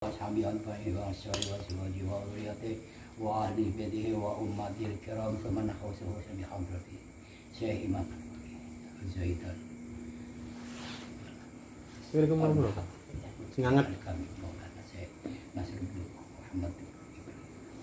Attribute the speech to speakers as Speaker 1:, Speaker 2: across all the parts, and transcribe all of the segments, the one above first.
Speaker 1: وأصحابه أجمعين وأنصاره وأزواجه وذريته وأهل بيته وأمته الكرام فمن خصه بحضرته Syekh Imam Zaidan.
Speaker 2: Assalamualaikum warahmatullahi wabarakatuh. Semangat
Speaker 1: kami Maulana Syekh Nasruddin Muhammad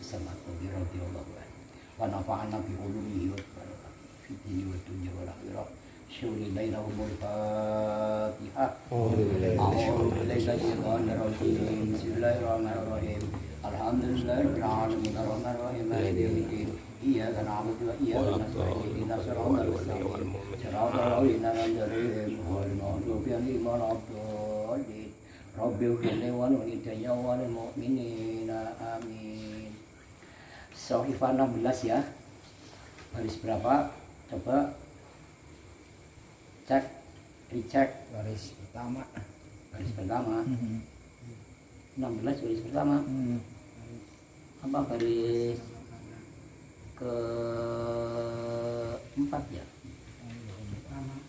Speaker 1: Samad radhiyallahu anhu wa nafa'ana bi ulumihi wa barakatihi fid dunya wad dunya wal akhirah. Syuri bainahum al-Fatihah. Bismillahirrahmanirrahim. Alhamdulillahirabbil alamin arrahmanirrahim maliki yaumiddin. Iyyaka na'budu wa iyyaka nasta'in ihdinas siratal mustaqim siratal ladzina an'amta 'alaihim ghairil maghdubi 'alaihim waladdallin. Rabbil ighfirli wa lil mu'minina amin. Shahifah 16 ya. Baris berapa? Coba cek, dicek
Speaker 3: baris pertama
Speaker 1: 16 baris pertama apa baris ke-4 ya
Speaker 3: baris pertama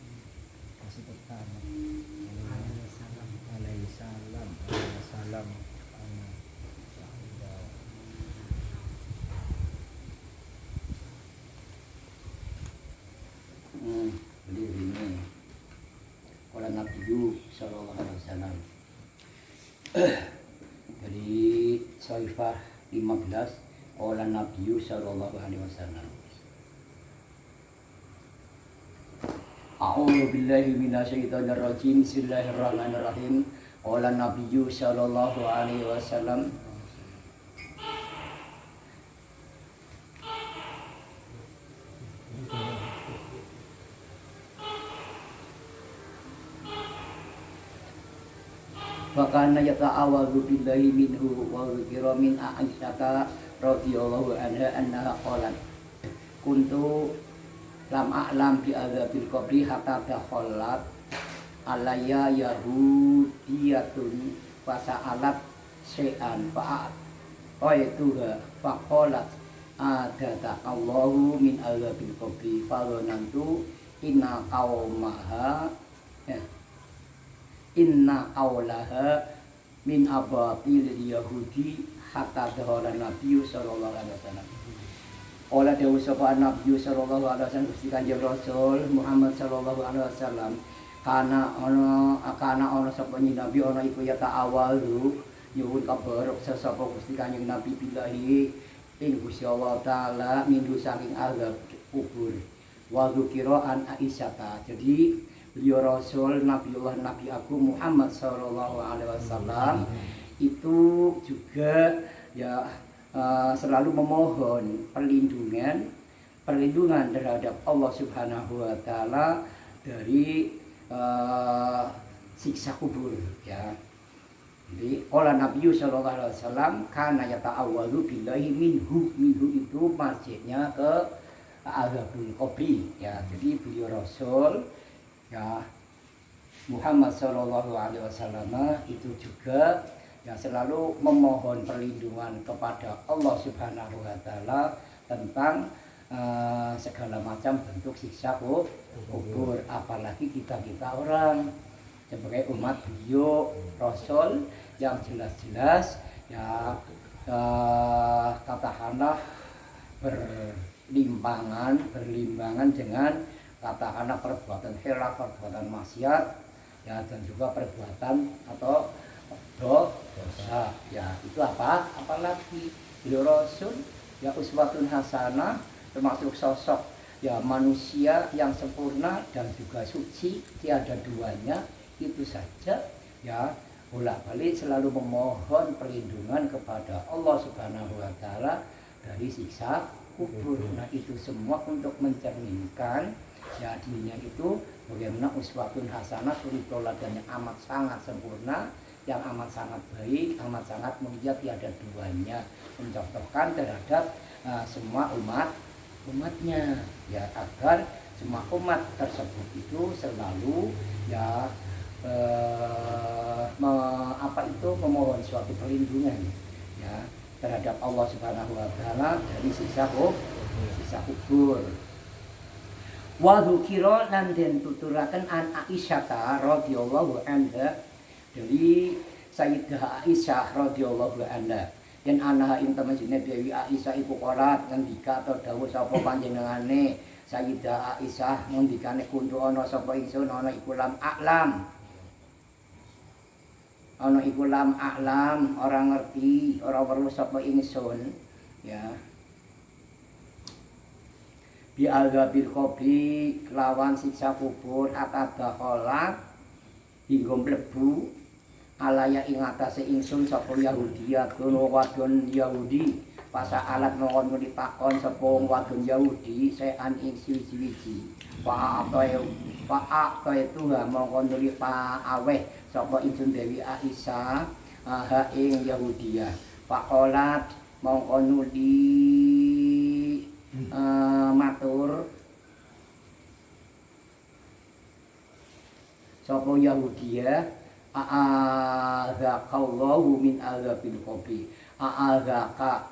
Speaker 3: alaihissalam
Speaker 1: berdiri ini Qala Nabi sallallahu alaihi wasallam dari Shahifah 15 Qala Nabi sallallahu alaihi wasallam A'udzu billahi minasyaitonir rajim. Bismillahirrahmanirrahim. Qala Nabi sallallahu alaihi wasallam Fakana yata'awwadhu billahi minhu wa dzikra min Aisyah radhiyallahu anha annaha qalat kuntu lam a'lam bi adzabil qabri hatta dakhalat alayya yahudiyatun fa sa'alat syai'an fa qaituha fa qalat adata Allahu min adzabil qabri fa nantu inna qaumaha inna awlaha min abatil yahudi hatta dhahara Nabi sallallahu alaihi wasallam. Ola dawuh sapa Nabi sallallahu alaihi wasallam Gusti Kanjeng Rasul Muhammad sallallahu alaihi wasallam kana ana sapa Nabi ana iku ya ta'awalu nyuwun kabar sapa Gusti Kanjeng Nabi billahi ing Gusti Allah taala mindu saking azab kubur wa dzikra an Aisyah. Jadi beliau Rasul Nabiullah Nabi Agung Muhammad sallallahu alaihi wasallam itu juga ya selalu memohon perlindungan terhadap Allah Subhanahu wa taala dari siksa kubur ya. Jadi qala Nabi sallallahu alaihi wasallam kana yata'awwadhu billahi minhu itu masjidnya ke azabul qabri ya. Jadi beliau Rasul ya Muhammad sallallahu alaihi wasallam itu juga ya selalu memohon perlindungan kepada Allah Subhanahu wa taala tentang segala macam bentuk siksa kubur, apalagi kita orang sebagai umat beliau Rasul yang jelas-jelas ya katakanlah berlimbangan dengan katakanlah perbuatan khilaf, perbuatan maksiat ya dan juga perbuatan atau dosa ya. Itu apalagi beliau Rasul ya uswatun hasanah, termasuk sosok ya manusia yang sempurna dan juga suci, tiada duanya. Itu saja ya bolak-balik selalu memohon perlindungan kepada Allah Subhanahu wa taala dari siksa kubur. Nah itu semua untuk mencerminkan ya dirinya itu bagaimana uswatun hasanah, suri teladan yang amat sangat sempurna, yang amat sangat baik, amat sangat mulia, tiada duanya, mencontohkan terhadap semua umatnya ya, agar semua umat tersebut itu selalu ya memohon suatu perlindungan ya terhadap Allah Subhanahu wa taala dari siksa kubur. Wa dzukira lan den tuturaken an Aisyah radhiyallahu anha dari Sayyidah Aisyah radhiyallahu anha yen ana ing temene Dewi Aisyah iku kolat ngendika atau dawuh sapa panjenengane Sayyidah Aisyah ngendikane kuntu ana sapa ingsun ana iku lam a'lam ana iku lam a'lam ora ngerti ora weruh sapa ingsun ya bi azabil qabri lawan siksa kubur atadakhalat hingga mlebu alaya ing atase ingsun sapa Yahudiyatun wadon Yahudi pasa alat mongkon ditakon sapa wadon Yahudi sean ing siji-siji fa apa itu mongkon nuli pa aweh sapa ingsun Dewi Aisyah ha ing Yahudiyah faqalat mongkon nuli matur sapa Yahudiyah a'adzaqallahu min azabil qabri a'adzaka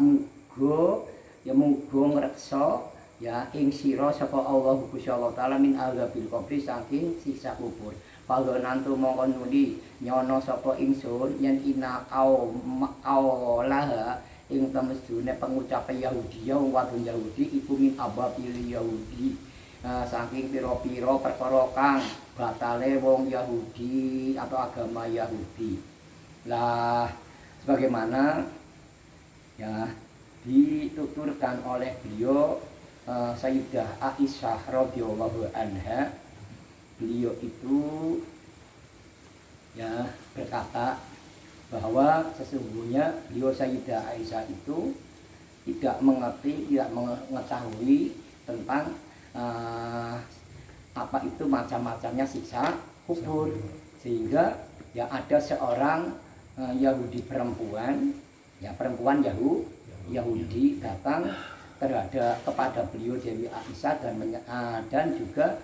Speaker 1: muga ya muga ngreksa ya ing sira sapa Allah Gusti Allah taala min azabil qabri saking siksa kubur pagonantu mongko nuli nyono sapa ingsun yen ina qaulaha ing temesune pengucapan Yahudi ya wadon Yahudi iku min ababil Yahudi saking pira-pira perkara kang batale wong Yahudi atau agama Yahudi. Lah sebagaimana ya dituturkan oleh beliau Sayyidah Aisyah radhiyallahu anha, beliau itu ya berkata bahwa sesungguhnya beliau Sayyidah Aisyah itu tidak mengerti, tidak mengetahui tentang apa itu macam-macamnya siksa kubur, sehingga ya ada seorang Yahudi perempuan, ya perempuan Yahudi datang kepada beliau Dewi Aisyah dan juga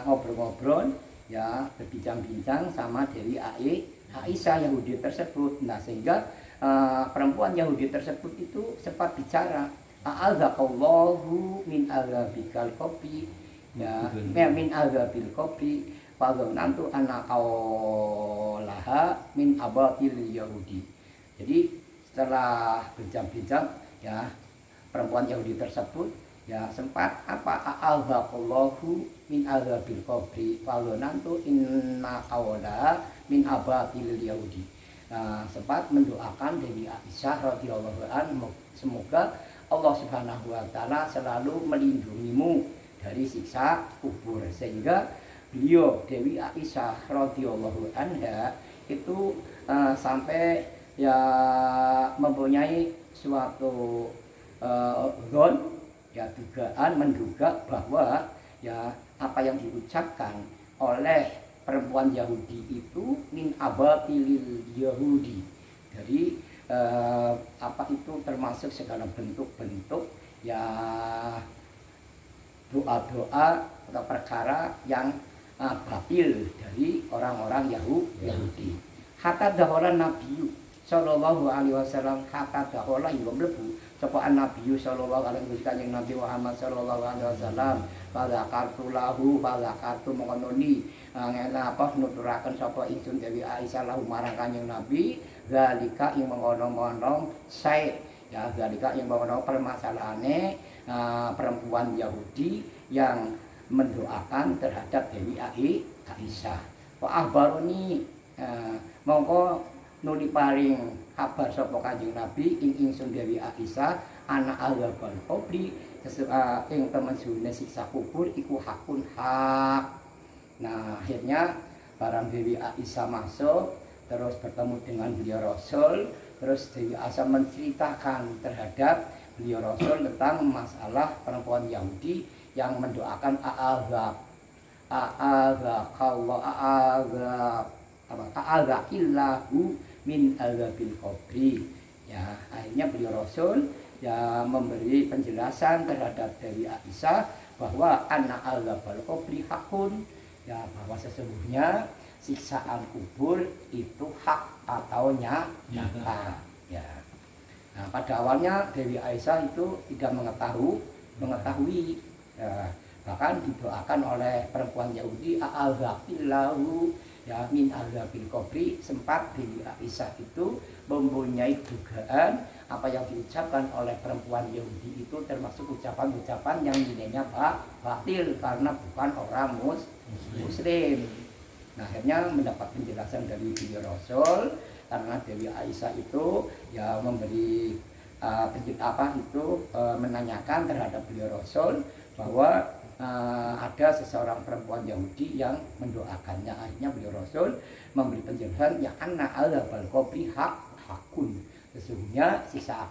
Speaker 1: ngobrol-ngobrol ya berbincang-bincang sama Dewi Aisyah Yahudi tersebut. Nah sehingga perempuan Yahudi tersebut itu sempat bicara, a'adzaqallahu min azabikal qabri ya min azabil qabri faghnantu anna qaulaha min abatil Yahudi. Jadi setelah bincang-bincang ya perempuan Yahudi tersebut ya sempat apa a'adzaqallahu min azabil qabri faghnantu inna qaulaha min abatil Yahudi. Nah, sempat mendoakan Dewi Aisyah radhiyallahu anha, semoga Allah Subhanahu wa taala selalu melindungimu dari siksa kubur, sehingga beliau Dewi Aisyah radhiyallahu anha itu sampai ya mempunyai suatu ya dugaan menduga bahwa ya apa yang diucapkan oleh perempuan Yahudi itu min abatilil Yahudi. Jadi apa itu termasuk segala bentuk-bentuk ya doa-doa atau perkara yang batil dari orang-orang Yahudi. Hatta dahola Nabi sallallahu alaihi wasallam, hatta dahola yang mlebu sapa Nabi sallallahu alaihi wasallam, Nabi Muhammad sallallahu alaihi wasallam, pada kartu lahu pada kartu mengononi ngena apa nuturaken sapa ingsun Dewi Aisyah lahu marang Kanjeng Nabi zalika ing mengono-ngono sae ya zalika ing mengono permasalahane perempuan Yahudi yang mendoakan terhadap Dewi Aisyah. Wa ahbaruni mongko nuli paring kabar sapa Kanjeng Nabi ing ingsun Dewi Aisyah anak azabal qabri ing temesune siksa kubur iku hakun hak. Nah akhirnya barang Dewi Aisyah masuk terus bertemu dengan beliau Rasul, terus Dewi Aisyah menceritakan terhadap beliau Rasul tentang masalah perempuan Yahudi yang mendoakan a'adzaqillahu min azabil qabri. Ya, akhirnya beliau Rasul ya memberi penjelasan terhadap Dewi Aisyah bahwa anna azabal qabri hakun, ya bahwa sesungguhnya siksaan kubur itu hak atau nyata. Ya. Nah, pada awalnya Dewi Aisyah itu tidak mengetahui ya, bahkan didoakan oleh perempuan Yahudi a'adzaqillahu ya min azabil qabri, sempat Dewi Aisyah itu mempunyai dugaan apa yang diucapkan oleh perempuan Yahudi itu termasuk ucapan-ucapan yang nilainya batil karena bukan orang muslim. Nah, akhirnya mendapat penjelasan dari beliau Rasul karena Dewi Aisyah itu ya memberi menanyakan terhadap beliau Rasul bahwa ada seseorang perempuan Yahudi yang mendoakannya. Akhirnya beliau Rasul memberi penjelasan ya anna azabal qabri hakun, sesungguhnya siksa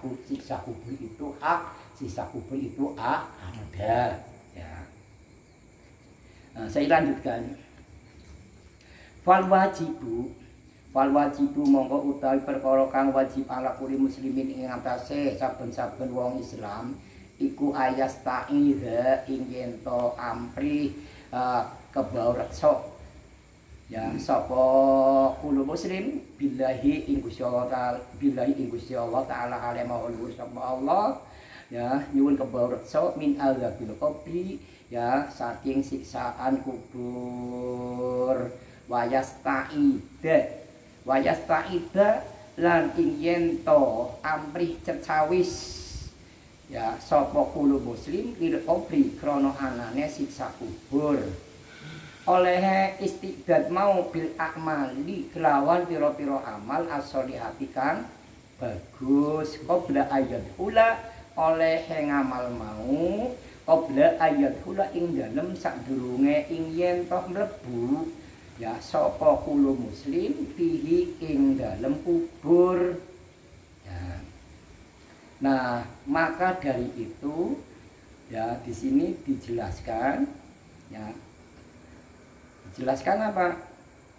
Speaker 1: kubur itu hak, siksa kubur itu ada. Ya. Nah, saya lanjutkan. Fal wajibu mongko utawi perkara kang wajib ala kuli muslimin ing atase saben-saben wong Islam iku ayas ta'idha ing yen to amprih kebau reksa ya sapa kulo muslim billahi ing Gusti Allah taala alaihi wa sapa Allah ya nyuwun kebau reksa min azabil qabri ya saking siksaan kubur wayasta'ida lan ing yen to amrih cecawis ya sapa kulo muslim lil qabri krana anane siksa kubur oleh istiqdad mau bil akmali kelawan pira-pira amal as-sholihati kang bagus qabla ayat hula oleh ngamal mau qabla ayat hula ing dalem sadurunge ing yen toh mlebu ya sapa kulo muslim fihi ing dalem kubur ya. Nah, maka dari itu ya di sini dijelaskan ya jelaskan apa?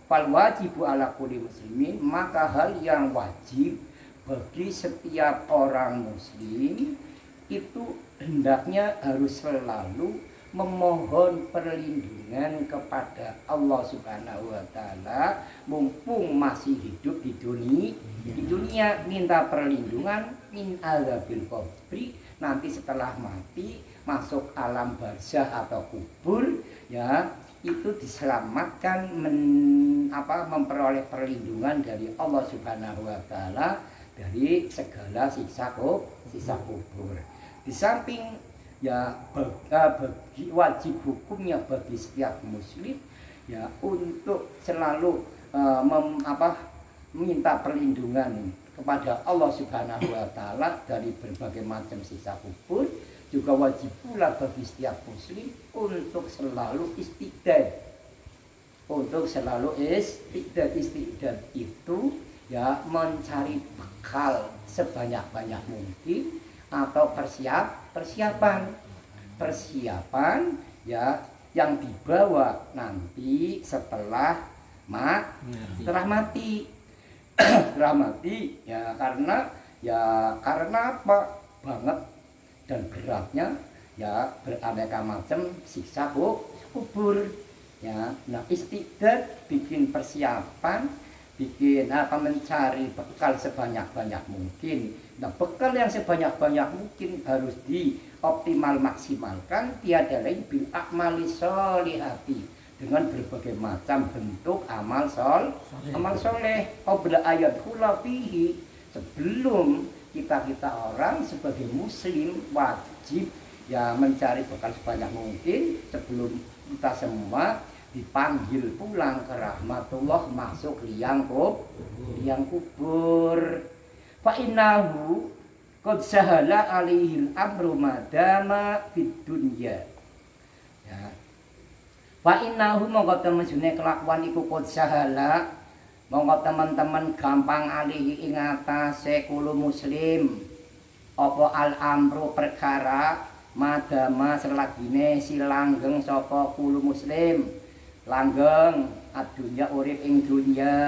Speaker 1: Fal wajibu ala kulli muslimin, maka hal yang wajib bagi setiap orang muslim itu hendaknya harus selalu memohon perlindungan kepada Allah Subhanahu wa taala mumpung masih hidup di dunia minta perlindungan min azabil qabri, nanti setelah mati masuk alam barzah atau kubur ya itu diselamatkan memperoleh perlindungan dari Allah Subhanahu wa taala dari segala siksa kubur. Di samping ya bagi wajib hukumnya bagi setiap muslim ya untuk selalu minta perlindungan kepada Allah Subhanahu wa taala dari berbagai macam siksa kubur, juga wajib pula bagi setiap muslim untuk selalu istiqdad. Untuk selalu istiqdad itu ya mencari bekal sebanyak-banyak mungkin atau persiapan ya yang dibawa nanti setelah mati ya karena apa banget dan beratnya ya beraneka macam siksa kubur ya. Nah, istiqdad bikin persiapan, bikin mencari bekal sebanyak-banyak mungkin. Nah, bekal yang sebanyak-banyak mungkin harus dioptimal maksimalkan tiada lain bil akmali sholihati, dengan berbagai macam bentuk amal soleh qabla ayat hula fihi, sebelum kita orang sebagai muslim wajib ya mencari bekal sebanyak mungkin sebelum kita semua dipanggil pulang ke rahmatullah masuk liang kubur. Fa innahu qad sahala alaihil amru madama fid dunya ya. Fa innahu mongko temene kelakuan iku qad sahala mongko teman-teman gampang alihi ing atase kulo muslim apa al amru perkara madama selagine si langgeng sapa kulo muslim langgeng adunya urip ing dunya.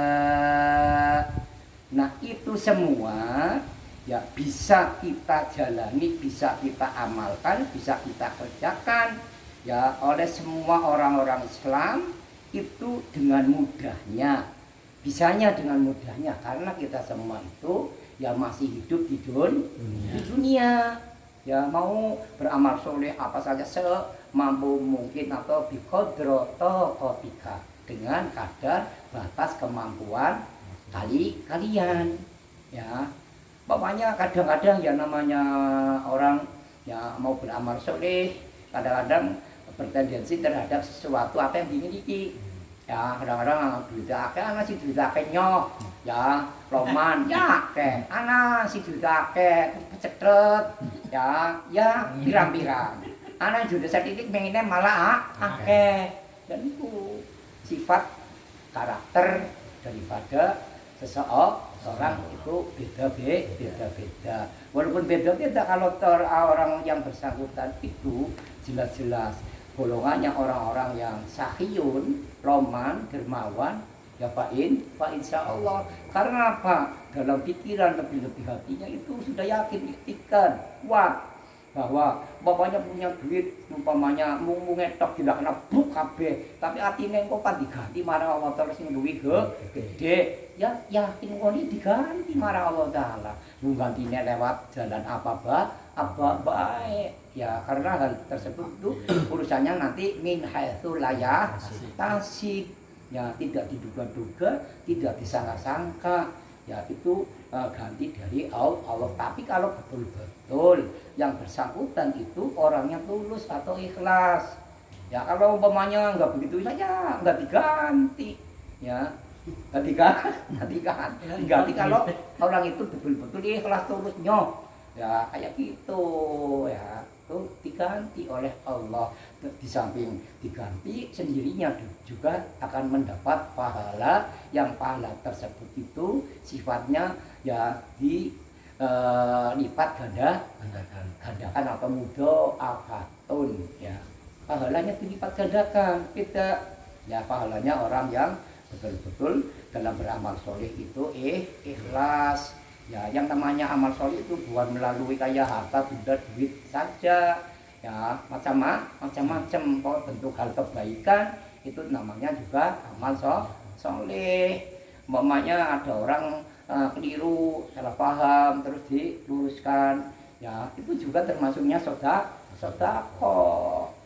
Speaker 1: Nah, itu semua ya bisa kita jalani, bisa kita amalkan, bisa kita kerjakan ya oleh semua orang-orang Islam itu dengan mudahnya. Bisanya dengan mudahnya karena kita semua itu ya masih hidup di dunia. Ya mau beramal soleh apa saja semampu mungkin atau biqadro taqatika dengan kadar batas kemampuan kalian ya. Pokoknya kadang-kadang ya namanya orang ya mau beramal soleh kadang-kadang bertendensi terhadap sesuatu apa yang dimiliki ya. Kadang-kadang duit akeh ana si duit akeh nyok ya loman ya akeh ana si duit akeh pecetret ya pirang-pirang ana duit setitik pengennya malah akeh. Dan itu sifat karakter daripada seseorang itu beda-beda. Walaupun beda-beda, kalau orang yang bersangkutan itu jelas-jelas golongannya orang-orang yang sahiyun, roman, dermawan, ya fa insya Allah. Karena apa? Dalam pikiran lebih-lebih hatinya itu sudah yakin, ikhtikan, kuat bahwa bapaknya punya duit umpamanya mung ngetok tidak kena buk kabeh, tapi atine engko pan diganti marang Allah Taala sing duwe gede ya yakin kok diganti marang Allah Taala. Mung gantine lewat jalan apa baik ya, karena hal tersebut itu urusannya nanti min haitsu la yahtasib ya, tidak diduga-duga, tidak disangka-sangka ya, itu ganti dari Allah. Tapi kalau betul-betul yang bersangkutan itu orangnya tulus atau ikhlas ya, kalau umpamanya nggak begitu saja nggak diganti ya, nggak diganti kalau orang itu betul-betul ikhlas tulusnya ya, kayak gitu ya, itu diganti oleh Allah. Di samping diganti sendirinya juga akan mendapat pahala, yang pahala tersebut itu sifatnya ya dilipat gandakan atau mudha'afatun ya, pahalanya dilipat gandakan. Tidak ya, pahalanya orang yang betul-betul dalam beramal soleh itu ikhlas ya. Yang namanya amal soleh itu bukan melalui kayak harta benda duit saja ya, macam-macam kalau bentuk hal kebaikan itu namanya juga amal soleh. Umpamanya ada orang keliru, salah paham, terus diluruskan ya, itu juga termasuknya sedekah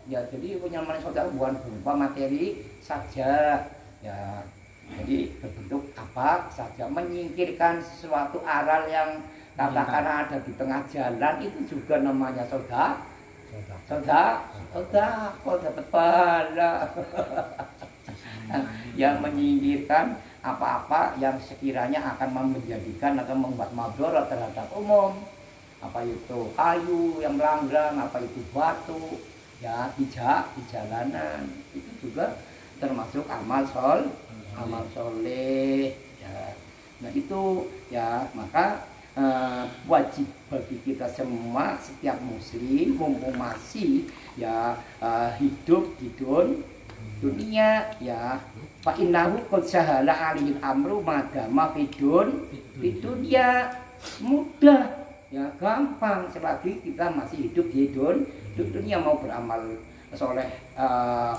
Speaker 1: ya. Jadi punya amal sedekah bukan berupa materi saja ya, jadi berbentuk apa saja, menyingkirkan sesuatu aral yang katakan ada di tengah jalan, itu juga namanya sedekah kok dapat pahala. Yang menyingkirkan apa-apa yang sekiranya akan menjadikan atau membuat madharat terhadap umum, apa itu kayu yang melanglang, apa itu batu ya di jalanan, itu juga termasuk amal soleh ya. Nah itu ya, maka wajib bagi kita semua, setiap muslim mumpung masih ya hidup di dunia ya, fa innahu qad sahala alil amru madama fidun di dunia, mudah ya, gampang selagi kita masih hidup di dunia. Mau beramal soleh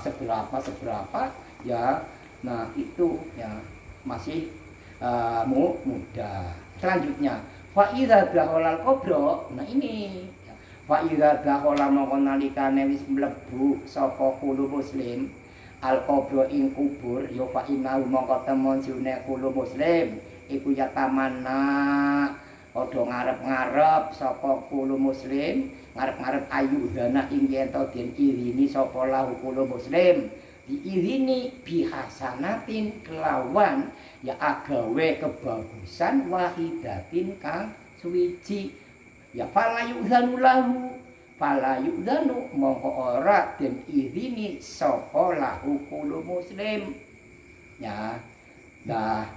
Speaker 1: seberapa ya, nah itu ya masih mudah. Selanjutnya fa idza dakhalal qabra, nah ini fa idza dakhala mongko nalikane wis mlebu sapa kulo muslim al qabra ing kubur ya, fa innahu mongko temon sune kulo muslim iku ya tamanna padha ngarep-ngarep sapa kulo muslim, ngarep-ngarep ayu dana ing yen to den irini sapa lahu kulo muslim, diirini bihasanatin kelawan ya agawe kebagusan wahidatin kang suwiji ya, fala yu'dzanu lahu, fala yu'dzanu mongko ora den irini sapa lahu kulo muslim ya. Nah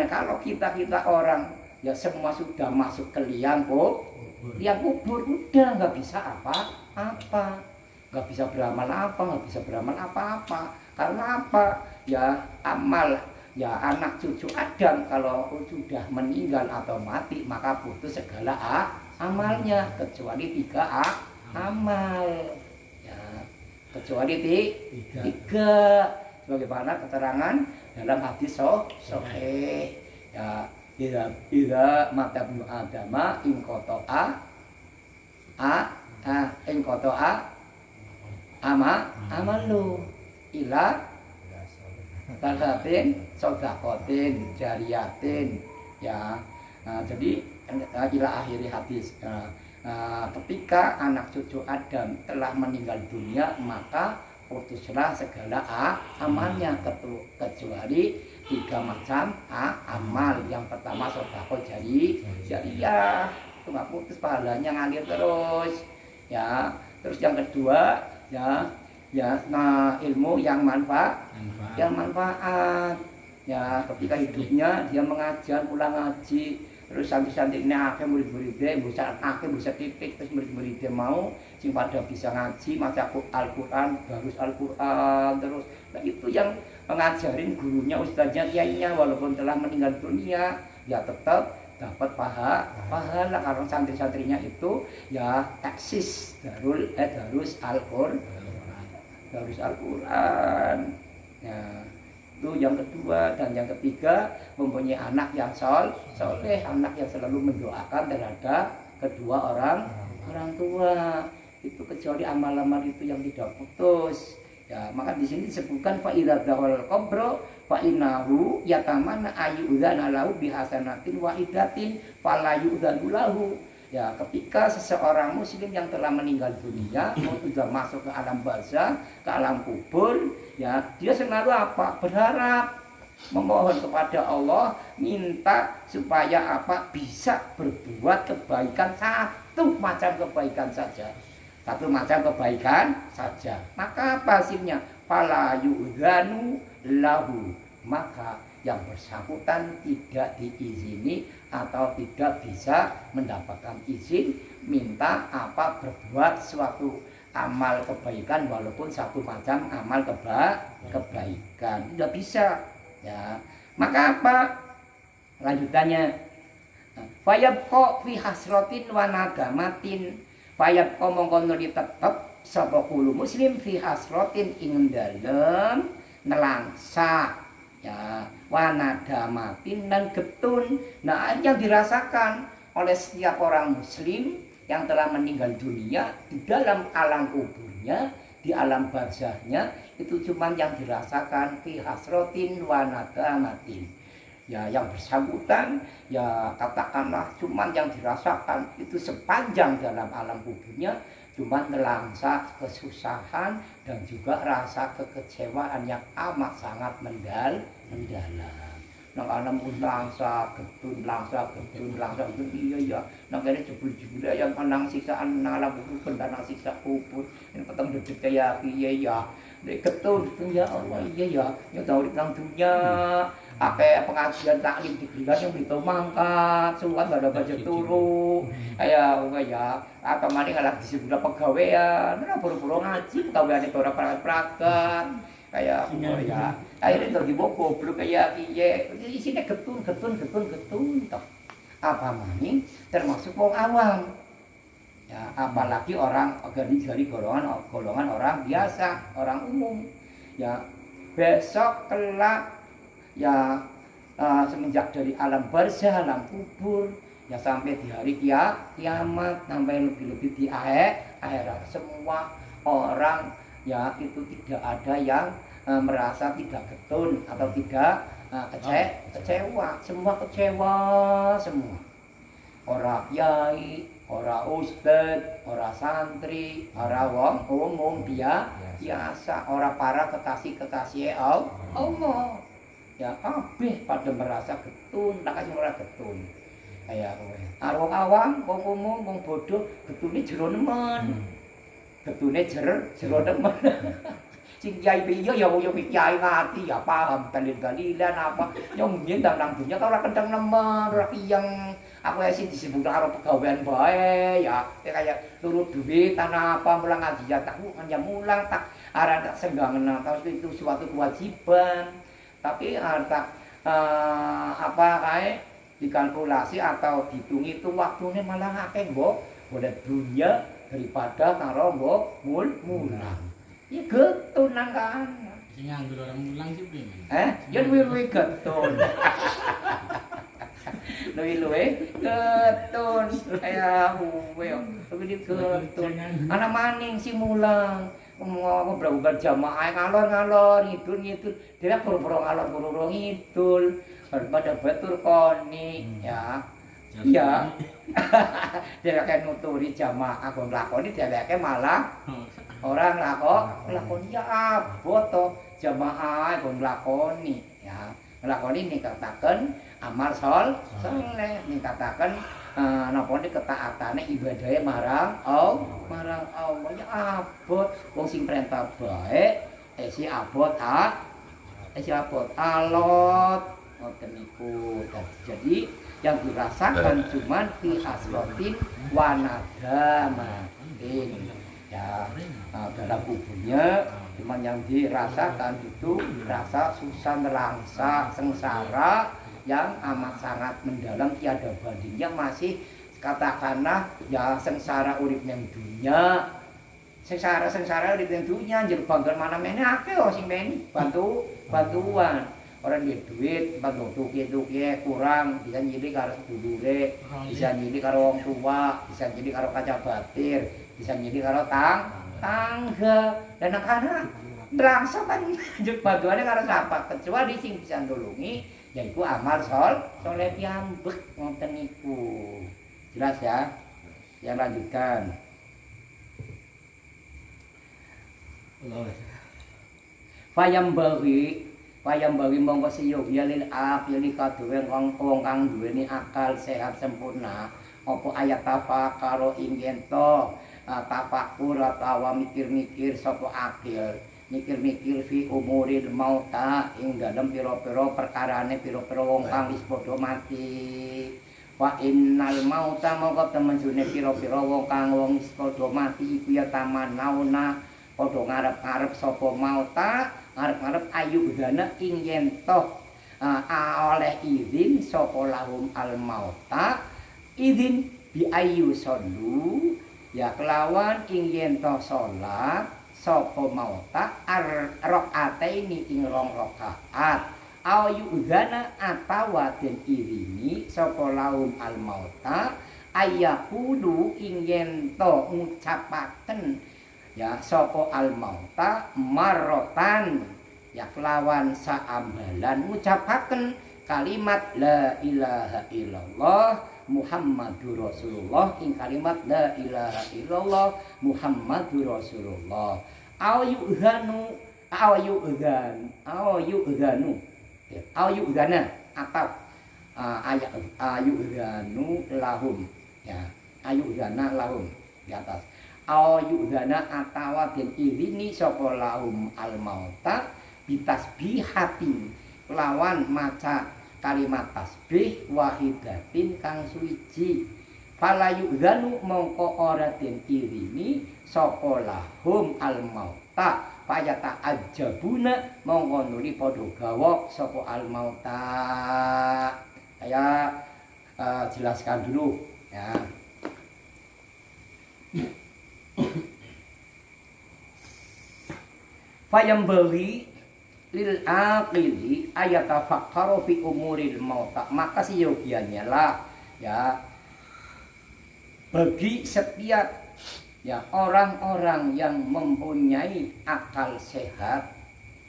Speaker 1: kalau kita orang ya semua sudah masuk ke liang kubur, udah nggak bisa apa-apa, nggak bisa beramal apa-apa. Karena apa ya, amal ya anak cucu Adam kalau sudah meninggal atau mati maka putus segala amalnya, kecuali 3 amal ya, kecuali 3 sebagaimana keterangan dalam hadis sahih ya, ida mata ibnu adama in qata'a amalu ila salatin, sodakotin, jariyatin, ya. Jadi ila akhiri hadis. Ketika anak cucu Adam telah meninggal dunia, maka putuslah segala amalnya kecuali 3 macam amal. Yang pertama sodako jariyah, itu nggak putus, pahalanya ngalir terus, ya. Terus yang kedua, ya ilmu yang manfaat, ya. Ketika hidupnya dia mengajar, pulang ngaji, terus santri-santrinya akeh murid-muridnya bisa titik, terus murid-muridnya mau sing pada bisa ngaji, maca Al-Qur'an, harus Al-Qur'an terus. Nah, itu yang mengajarin gurunya, ustaznya, kiainya, walaupun telah meninggal dunia, ya tetap dapat pahala karena santri-santrinya itu ya eksis darus Al-Qur'an. Ya, itu yang kedua. Dan yang ketiga, mempunyai anak yang soleh, anak yang selalu mendoakan terhadap kedua orang tua. Itu kecuali amal-amal itu yang tidak putus. Ya, maka di sini disebutkan fa idza dawal qabro fa innahu yatamanna ayyudzana lahu bihasanatin wahidatin fala yudzanu lahu. Ya, ketika seseorang muslim yang telah meninggal dunia sudah masuk ke alam barzah, ke alam kubur, ya, dia selalu apa? Berharap, memohon kepada Allah, minta supaya apa? Bisa berbuat kebaikan, satu macam kebaikan saja. Maka apa hasilnya? Fala yu'dzanu lahu. Maka yang bersangkutan tidak diizini atau tidak bisa mendapatkan izin minta apa berbuat suatu amal kebaikan walaupun satu macam amal kebaikan. Tidak bisa, ya. Maka apa? Lanjutannya, fayabqa fi hasratin wa nadamatin. Fayab mongko nuli tetep sapa kulo muslim fi hasratin ing dalem nelangsa, ya, wanadamatin dan getun. Nah, yang dirasakan oleh setiap orang muslim yang telah meninggal dunia di dalam alam kuburnya, di alam barzahnya, itu cuma yang dirasakan fi hasratin wanadamatin. Ya, yang bersangkutan, ya katakanlah cuman yang dirasakan itu sepanjang dalam alam kuburnya cuman nelangsa kesusahan dan juga rasa kekecewaan yang amat sangat mendalam. Nang alam langsa getun iya ya. Nang kene jebul-jebul yang nang siksaan nang alam kubur dan nang siksa kubur. Ini peteng dedek kaya piye ya. Nek getun ya Allah iya ya. Ya urip nang dunya. Akeh pengajian taklim digelar yang beritahu mangkat, suwan gak ada budget turu. Ya, apa maning lagi disebut pegawaian, nah buru-buru ngaji, pegawaian itu orang praktek. Kayak ya, akhirnya terus goblok kayak iye, isinya getun toh. Apa maning termasuk wong awam. Ya, apalagi orang dari golongan orang biasa, orang umum. Ya, besok kelak, ya, semenjak dari alam barzah, alam kubur, ya sampai di hari kiamat, sampai lebih-lebih di akhirat, semua orang ya itu tidak ada yang merasa tidak getun atau tidak kecewa, semua kecewa semua. Ora kiai, ora ustad, ora santri, ora wong umum biasa, ora para kekasih Allah. Ya kabeh pada merasa getun, tak kasih ora getun. Kayak kowe. Wong awam, wong umum, wong bodoh, getune jero nemen. Getune jero nemen. Sing kiai piye ya yo kiai ngerti ya paham dalil-dalilan apa. Yo mungkin nang dunya ora kendang nemen, ora piyeng. Aku sing disebut karo pegawaian bae ya. Kayak turu duit tanah apa mulang ngaji ya tak hanya mulang tak arah tak senggang tahu itu suatu kewajiban. Tapi harta apa kayak dikalkulasi atau dihitung itu waktunya malah akeh mbok boleh dunia daripada karo mbok mulang. Ya getun nang kan.
Speaker 2: Sing nganggur orang mulang sih piye?
Speaker 1: Ya luwe-luwe getun. Luwe-luwe getun. Kayak huwe. Tapi getun. Anak maning si mulang. ngobrol jamaah ngalor-ngalor ngidul dia boro-boro ngalor boro-boro ngidul pada batur koni ya iya dia kayak nuturi jamaah kon lakoni dheweke malah orang lakoni ya abot to jamaah kon lakoni ya lakoni ningkataken amal saleh ningkataken napa nek ketaatane ibadahe marang Allah ya abot wong sing perintah bae isi abot alot ngoten niku. Jadi yang dirasakan cuman fi asrotin wanadama ya dalam kubunya cuman yang dirasakan itu rasa susah nerangsa sengsara yang amat sangat mendalam tiada bandingnya masih katakanlah ya sengsara urip ning dunya sengsara urip ning dunya njur banggal mana meneh akeh sing meni bantuan orang dia duit bantu tuki kurang bisa nyili karo sedulure bisa nyili karo wong tua bisa nyili karo kaca batir bisa nyili karo tangga dan anak-anak berangsa kan njur bantuane karo sapa kecuali sing bisa nulungi yaitu amal soleh piyambek ngoten niku. Jelas ya? Yang lanjutkan. Payambagi mongko siyogya lil aqli kaduwe wong kang duweni akal sehat sempurna apa ayat tafakaro ing yen to tafakur atawa mikir-mikir sapa akil mikir-mikir fi umuril mauta ing dalem pira-pira perkarane pira-pira wong kang wis padha mati. Wa innal mauta mongko temen june pira-pira wong kang wis padha mati iku ya tamanauna padha ngarep-arep sapa mauta ngarep-arep ayu dana ing yen toh oleh izin sapa lahum al mauta izin bi ayu sallu ya kelawan ing yen toh salat sapa mauta rakaataini ing rong rakaat ayu udana atawa den iringi sapa laum al mauta ayaqulu ing yen to ngucapaken ya sapa al mauta marrotan ya kelawan saambalan ngucapaken kalimat la ilaha illallah Muhammadur Rasulullah ing kalimat la ilaha illallah Muhammadur Rasulullah ayuhanu atau ayuhanu lahum ya ayuhana lahum di atas ayuhana atawa den irini sapa lahum al mauta bitasbihatin lawan maca kalimat tasbih wahidatin kang suci falayu dzanu mongko ora den irini sapa lahum al mauta payata ajabuna mongko nuli padha gawok sapa al mauta. Saya jelaskan dulu ya. Fayambaghi lil aqili ayatafakkaru fi umuril mauta, maka seyogianya lah ya bagi setiap ya orang-orang yang mempunyai akal sehat,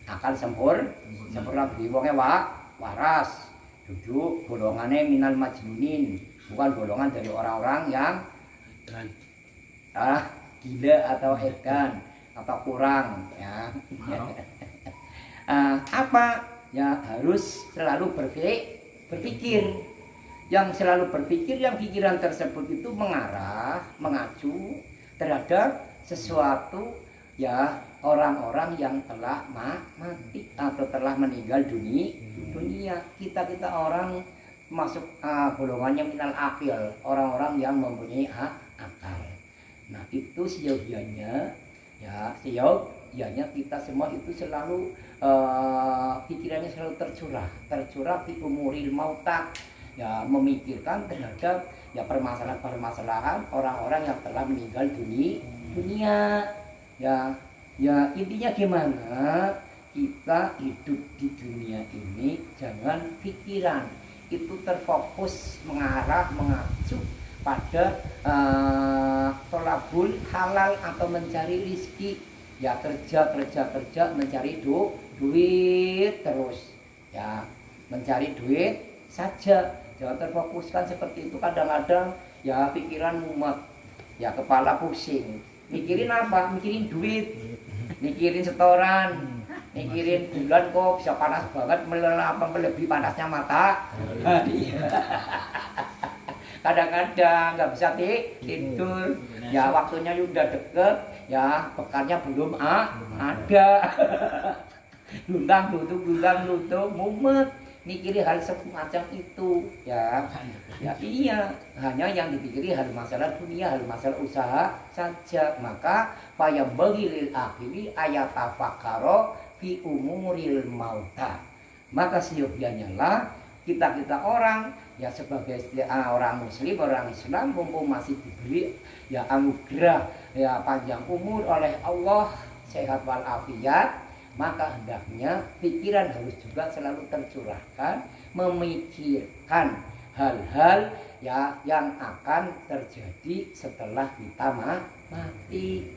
Speaker 1: akal sempurna bagi wonge waras, duduk golongannya minal majnunin, bukan golongan dari orang-orang yang gila atau edan atau kurang ya. Apa ya harus selalu berpikir yang selalu berpikir yang pikiran tersebut itu mengacu terhadap sesuatu ya orang-orang yang telah mati atau telah meninggal dunia. Kita orang masuk golongannya minal akil, orang-orang yang mempunyai akal. Nah itu seyogianya ya seyogianya kita semua itu selalu pikirannya selalu tercurah di umuril mauta ya memikirkan terhadap ya permasalahan orang-orang yang telah meninggal dunia ya intinya gimana kita hidup di dunia ini jangan pikiran itu terfokus mengacu pada tolabul halal atau mencari rizki ya kerja mencari duit terus, ya mencari duit saja, jangan terfokuskan seperti itu. Kadang-kadang ya pikiran mumet, ya kepala pusing, mikirin apa? Mikirin duit, mikirin setoran, mikirin bulan kok bisa panas banget, melebihi panasnya matahari. Kadang-kadang nggak bisa tidur, ya waktunya udah deket, ya bekalnya belum ada. Lundang lutung, mumet, mikirin hal semacam itu, ya iya, hanya yang dipikiri hal masalah dunia, hal masalah usaha saja. Maka payah bagilil akhiri ayat tafakaro fi umuril mauta. Maka seyogianya lah kita orang ya sebagai orang muslim, orang Islam, mumpung masih diberi ya anugerah ya panjang umur oleh Allah, sehat walafiat, maka hendaknya pikiran harus juga selalu tercurahkan memikirkan hal-hal ya yang akan terjadi setelah kita mati.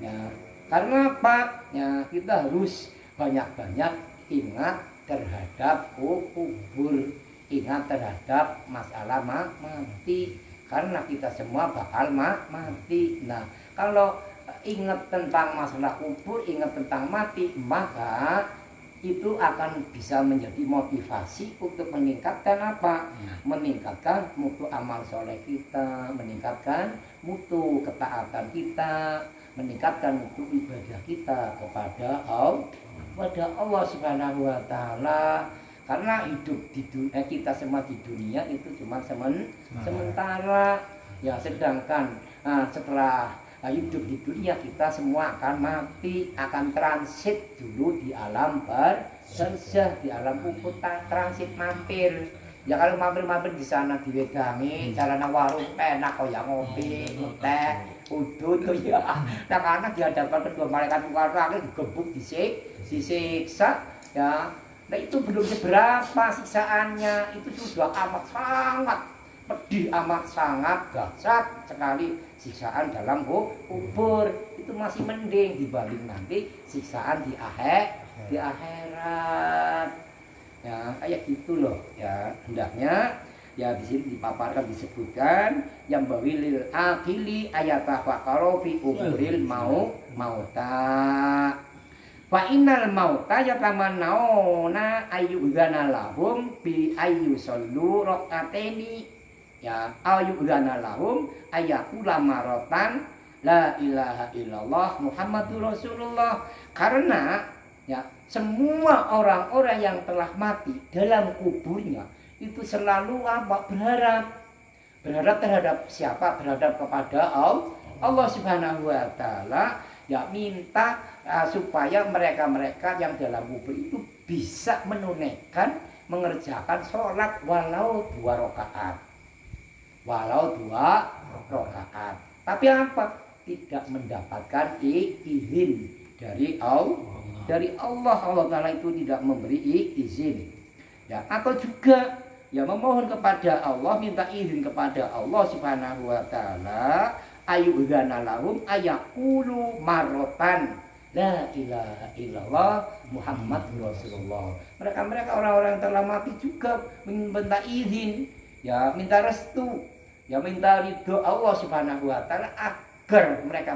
Speaker 1: Ya, karena apa? Ya, kita harus banyak-banyak ingat terhadap kubur, ingat terhadap masalah mati, karena kita semua bakal mati. Nah, kalau ingat tentang masalah kubur, ingat tentang mati, maka itu akan bisa menjadi motivasi untuk meningkatkan apa? Meningkatkan mutu amal soleh kita, meningkatkan mutu ketaatan kita, meningkatkan mutu ibadah kita kepada Allah Subhanahu wa taala. Karena hidup di dunia, kita semua di dunia itu cuma sementara. Ya, sedangkan setelah hidup di dunia kita semua akan mati, akan transit dulu di alam barzah, di alam kubur, transit mampir. Ya kalau mampir di sana diwedangi, jalan warung enak kok ya ngopi, teh, udut tuh ya. Nah karena di hadapan kedua malaikat mukarrabin digebuk, disiksa, ya. Nah itu belum seberapa siksaannya, itu sudah amat sangat pedih, amat sangat dahsyat sekali siksaan dalam kubur. Itu masih mending dibanding nanti siksaan di akhirat. Ya kayak gitu loh, ya hendaknya ya di sini dipaparkan, disebutkan yang bawilil akili ayat tafakaro fi umuril mauta. Fa innal mauta yatamannauna ayyudana lahum bi ayyusallu rakaataini, ya ayyudana lahum ayakula maratan la ilaha illallah Muhammadur Rasulullah. Karena ya semua orang-orang yang telah mati dalam kuburnya itu selalu apa? Berharap terhadap siapa? Berharap kepada Allah Subhanahu wa taala. Ya minta supaya mereka-mereka yang dalam kubur itu bisa menunaikan, mengerjakan sholat walau 2 rakaat. Tapi apa? Tidak mendapatkan izin dari Allah Taala, itu tidak memberi izin. Ya, atau juga ya memohon kepada Allah, minta izin kepada Allah Subhanahu wa taala, ayyuhana lahum ayaqulu marratan la ilaha illallah Muhammadur Rasulullah. Mereka orang-orang yang telah mati juga minta izin, ya minta restu, ya minta ridho Allah Subhanahu wa taala agar mereka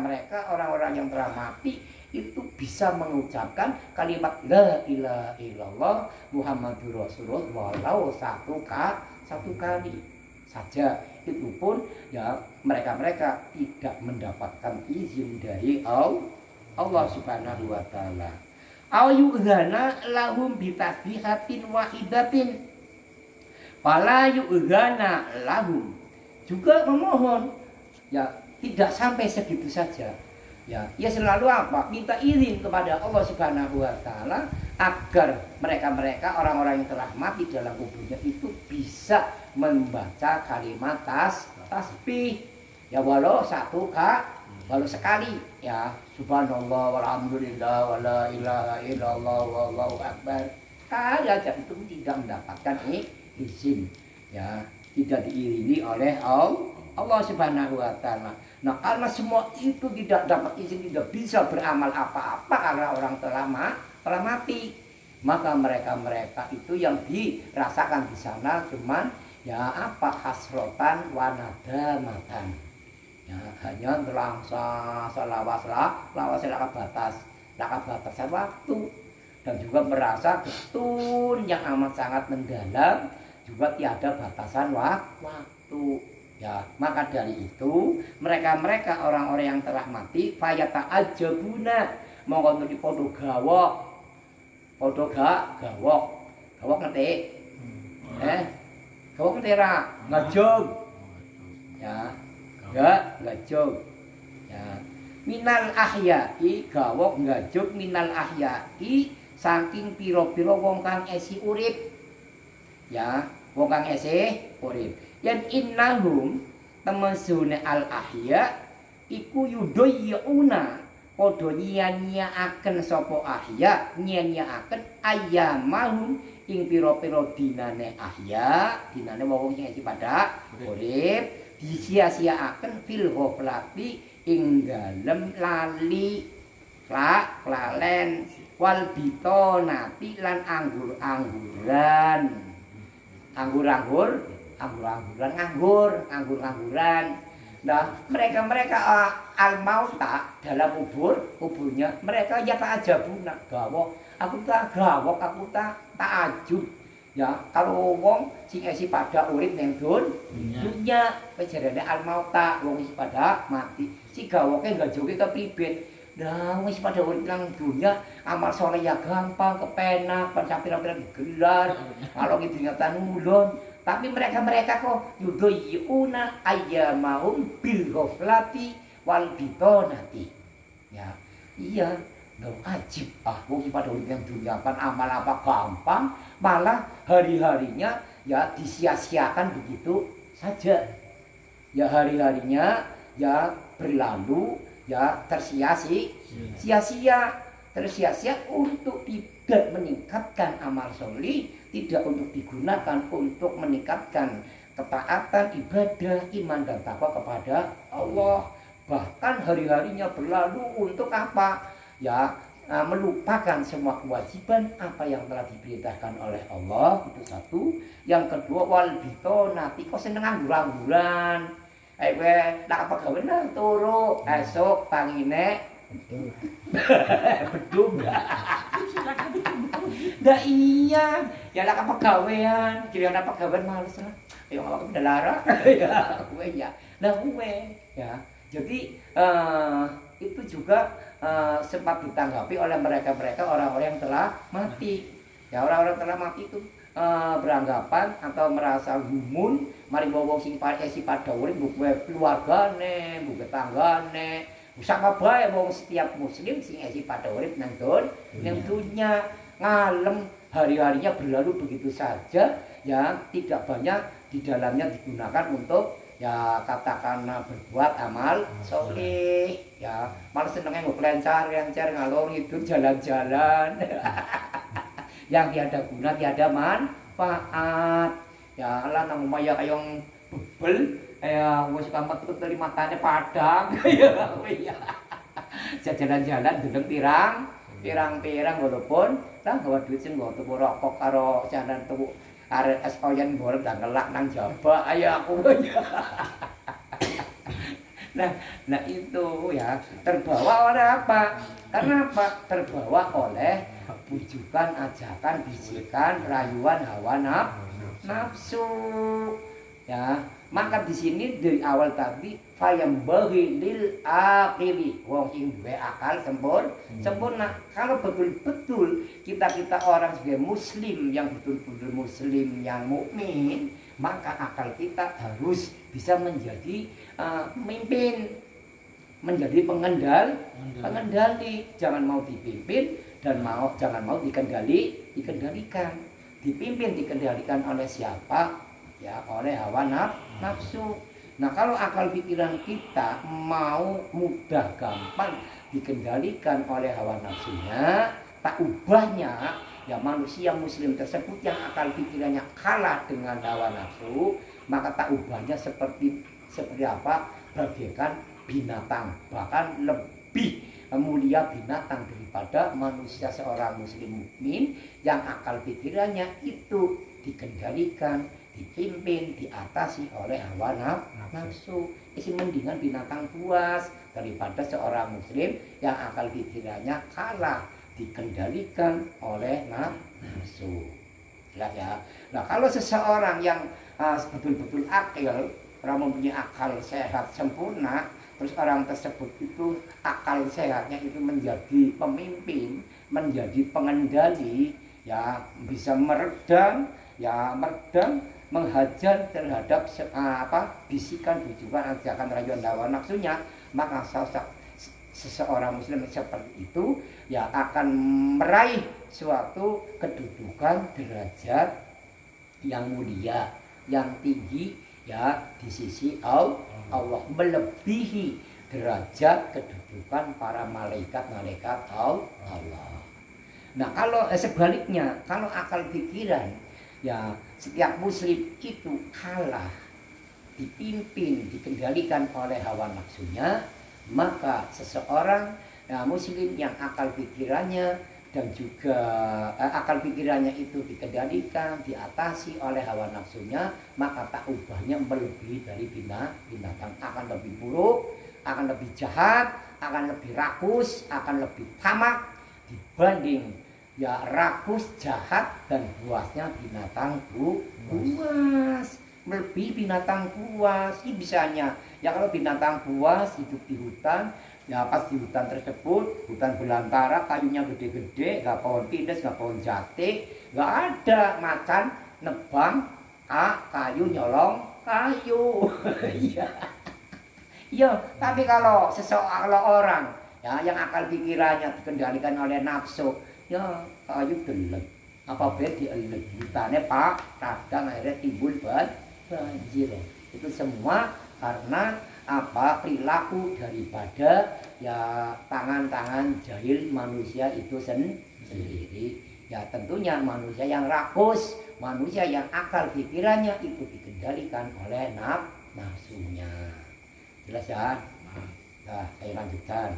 Speaker 1: orang-orang yang telah mati itu bisa mengucapkan kalimat la ilaha illallah Muhammadur Rasulullah walau satu kali saja. Itu pun ya mereka tidak mendapatkan izin dari Allah Subhanahu wa taala. Ayyuhana lahum bitasbihatin wahidatin fala yu'ghana lahum. Juga memohon ya tidak sampai segitu saja. Ya selalu apa? Minta izin kepada Allah Subhanahu wa taala agar mereka orang-orang yang telah mati dalam kuburnya itu bisa membaca kalimat tasbih. Ya walau walau sekali, ya subhanallah walhamdulillah wala ilaha illallah wallahu akbar. Kali aja itu tidak mendapatkan izin. Ya, tidak diiringi oleh Allah Subhanahu wa taala. Nah, karena semua itu tidak dapat izin, tidak bisa beramal apa-apa karena orang telah mati. Maka mereka itu yang dirasakan di sana cuman ya apa hasrotan wanadamatan. Ya, hanya terlangsa lawas batasan waktu dan juga merasa getun yang amat sangat mendalam, juga tiada batasan waktu. Ya, maka dari itu mereka orang-orang yang telah mati fayata ajabuna mongko nuli padha gawok. Gawok ngerti? Gawok ngerti ra? Ngajung. Ya. Ngajung. Ya. Minal ahyai gawok ngajug minal ahyai saking pira-pira wong kang esi urip. Ya, wong kang esi urip. Yan innahum temesune al ahya iku yudoyuna padha nyia-nyiaaken sapa ahya nyia-nyiaaken ayyamahum ing pira-pira dinane ahya dinane wong sing pada urip disia-siaaken fil ghaflati ing dalem lali lalen wal bitonati lan anggur-angguran anggur-angguran. Nah, mereka al-mauta dalam kuburnya mereka ya ta'ajabuna gawok. Aku tak ta'ajub. Ya, kalau wong sing esi pada urip ning dunya, pejarane al-mauta wong sing pada mati. Si gawoke gajoke kepribet. Nah, wis pada urip nang dunya, amal saleh ya gampang, kepenak, pancapira-pira digelar. Kalau ingatan ulun, tapi mereka kok yudoyuna ayyamahum bil ghaflati wal bitonati. Ya, iya, dong ajib. Wong pada urip nang dunya kan amal apa gampang, malah hari-harinya ya disia-siakan begitu saja. Ya hari-harinya ya berlalu ya tersia-sia untuk tidak meningkatkan amal solih, tidak untuk digunakan untuk meningkatkan ketaatan, ibadah, iman dan takwa kepada Allah. Bahkan hari-harinya berlalu untuk apa? Ya melupakan semua kewajiban apa yang telah diperintahkan oleh Allah, itu satu. Yang kedua wal bitonati kok seneng anggur-angguran. Kowe lak apa gawe nang turu esuk pangine bedung. Dah iya, ya lak apa gawean, kira apa gawean males lah. Ayo awak udah lara. Ya, kowe ya. Lah kowe ya. Jadi itu juga sempat ditanggapi oleh mereka orang-orang yang telah mati. Ya, orang-orang telah mati itu beranggapan atau merasa gumun mari wong sing pada urip mbok keluargane, mbok tetanggane, sama bae wong setiap muslim sing pada urip nang dunya ngalem hari-harinya berlalu begitu saja ya, tidak banyak di dalamnya digunakan untuk ya katakanlah berbuat amal soleh ya, malah senengnya ngelencar ngalor ngidul jalan-jalan yang tiada guna tiada manfaat ya. Lah nang omah ya kayong bebel ya wis kamet dari matane padang ya jalan-jalan deleng pirang walaupun lah gawa duit sing nggo tuku rokok karo jalan tuku arek es oyen goreng dan ngelak nang jaba ayo aku ya. Nah itu ya terbawa oleh apa? Karena apa? Terbawa oleh bujukan, ajakan, bisikan, rayuan hawa nafsu. Ya, maka di sini dari awal tadi fayambaghi lil aqili, wong sing duwe akal sempurna. Kalau betul-betul kita orang sebagai muslim yang betul-betul muslim yang mukmin, maka akal kita harus bisa menjadi pemimpin, menjadi pengendali, jangan mau dipimpin dan jangan mau dikendalikan. Dikendalikan oleh siapa? Ya, oleh hawa nafsu. Nah, kalau akal pikiran kita mau mudah gampang dikendalikan oleh hawa nafsunya, tak ubahnya ya manusia muslim tersebut yang akal pikirannya kalah dengan hawa nafsu, maka tak ubahnya seperti apa? Bagaikan binatang, bahkan lebih mulia binatang daripada manusia. Seorang muslim mukmin yang akal pikirannya itu dikendalikan, dipimpin, diatasi oleh hawa nafsu. Isi mendingan binatang buas daripada seorang muslim yang akal pikirannya kalah, dikendalikan oleh nafsu. Jelas ya. Nah, kalau seseorang yang betul-betul akil, orang mempunyai akal sehat sempurna, terus orang tersebut itu akal sehatnya itu menjadi pemimpin, menjadi pengendali, ya bisa meredam, menghajar terhadap bisikan, bujukan, ajakan, rayuan hawa nafsunya, maka seseorang muslim seperti itu ya akan meraih suatu kedudukan derajat yang mulia, yang tinggi ya di sisi Allah, melebihi derajat kedudukan para malaikat Allah. Nah, kalau sebaliknya, kalau akal pikiran ya setiap muslim itu kalah, dipimpin, dikendalikan oleh hawa nafsunya, maka seseorang muslim yang akal pikirannya dan juga akal pikirannya itu dikendalikan, diatasi oleh hawa nafsunya, maka tak ubahnya melebihi dari binatang, akan lebih buruk, akan lebih jahat, akan lebih rakus, akan lebih tamak dibanding ya rakus, jahat dan buasnya binatang buas. Melebihi binatang buas. Ini bisanya ya kalau binatang buas hidup di hutan, ya pas di hutan tersebut, hutan belantara, kayunya gede-gede, gak pohon pinus, gak pohon jati, gak ada macan, nebang, kayu, nyolong kayu. Iya. Iya, tapi kalau orang ya yang akal pikirannya dikendalikan oleh nafsu, ya kayu delek. Apa beda dielek hutannya Pak, kadang akhirnya timbul banjir. Itu semua karena perilaku daripada ya tangan-tangan jahil manusia itu sendiri. Ya tentunya manusia yang rakus, manusia yang akal pikirannya itu dikendalikan oleh nafsunya. Jelas ya? Nah, saya lanjutkan.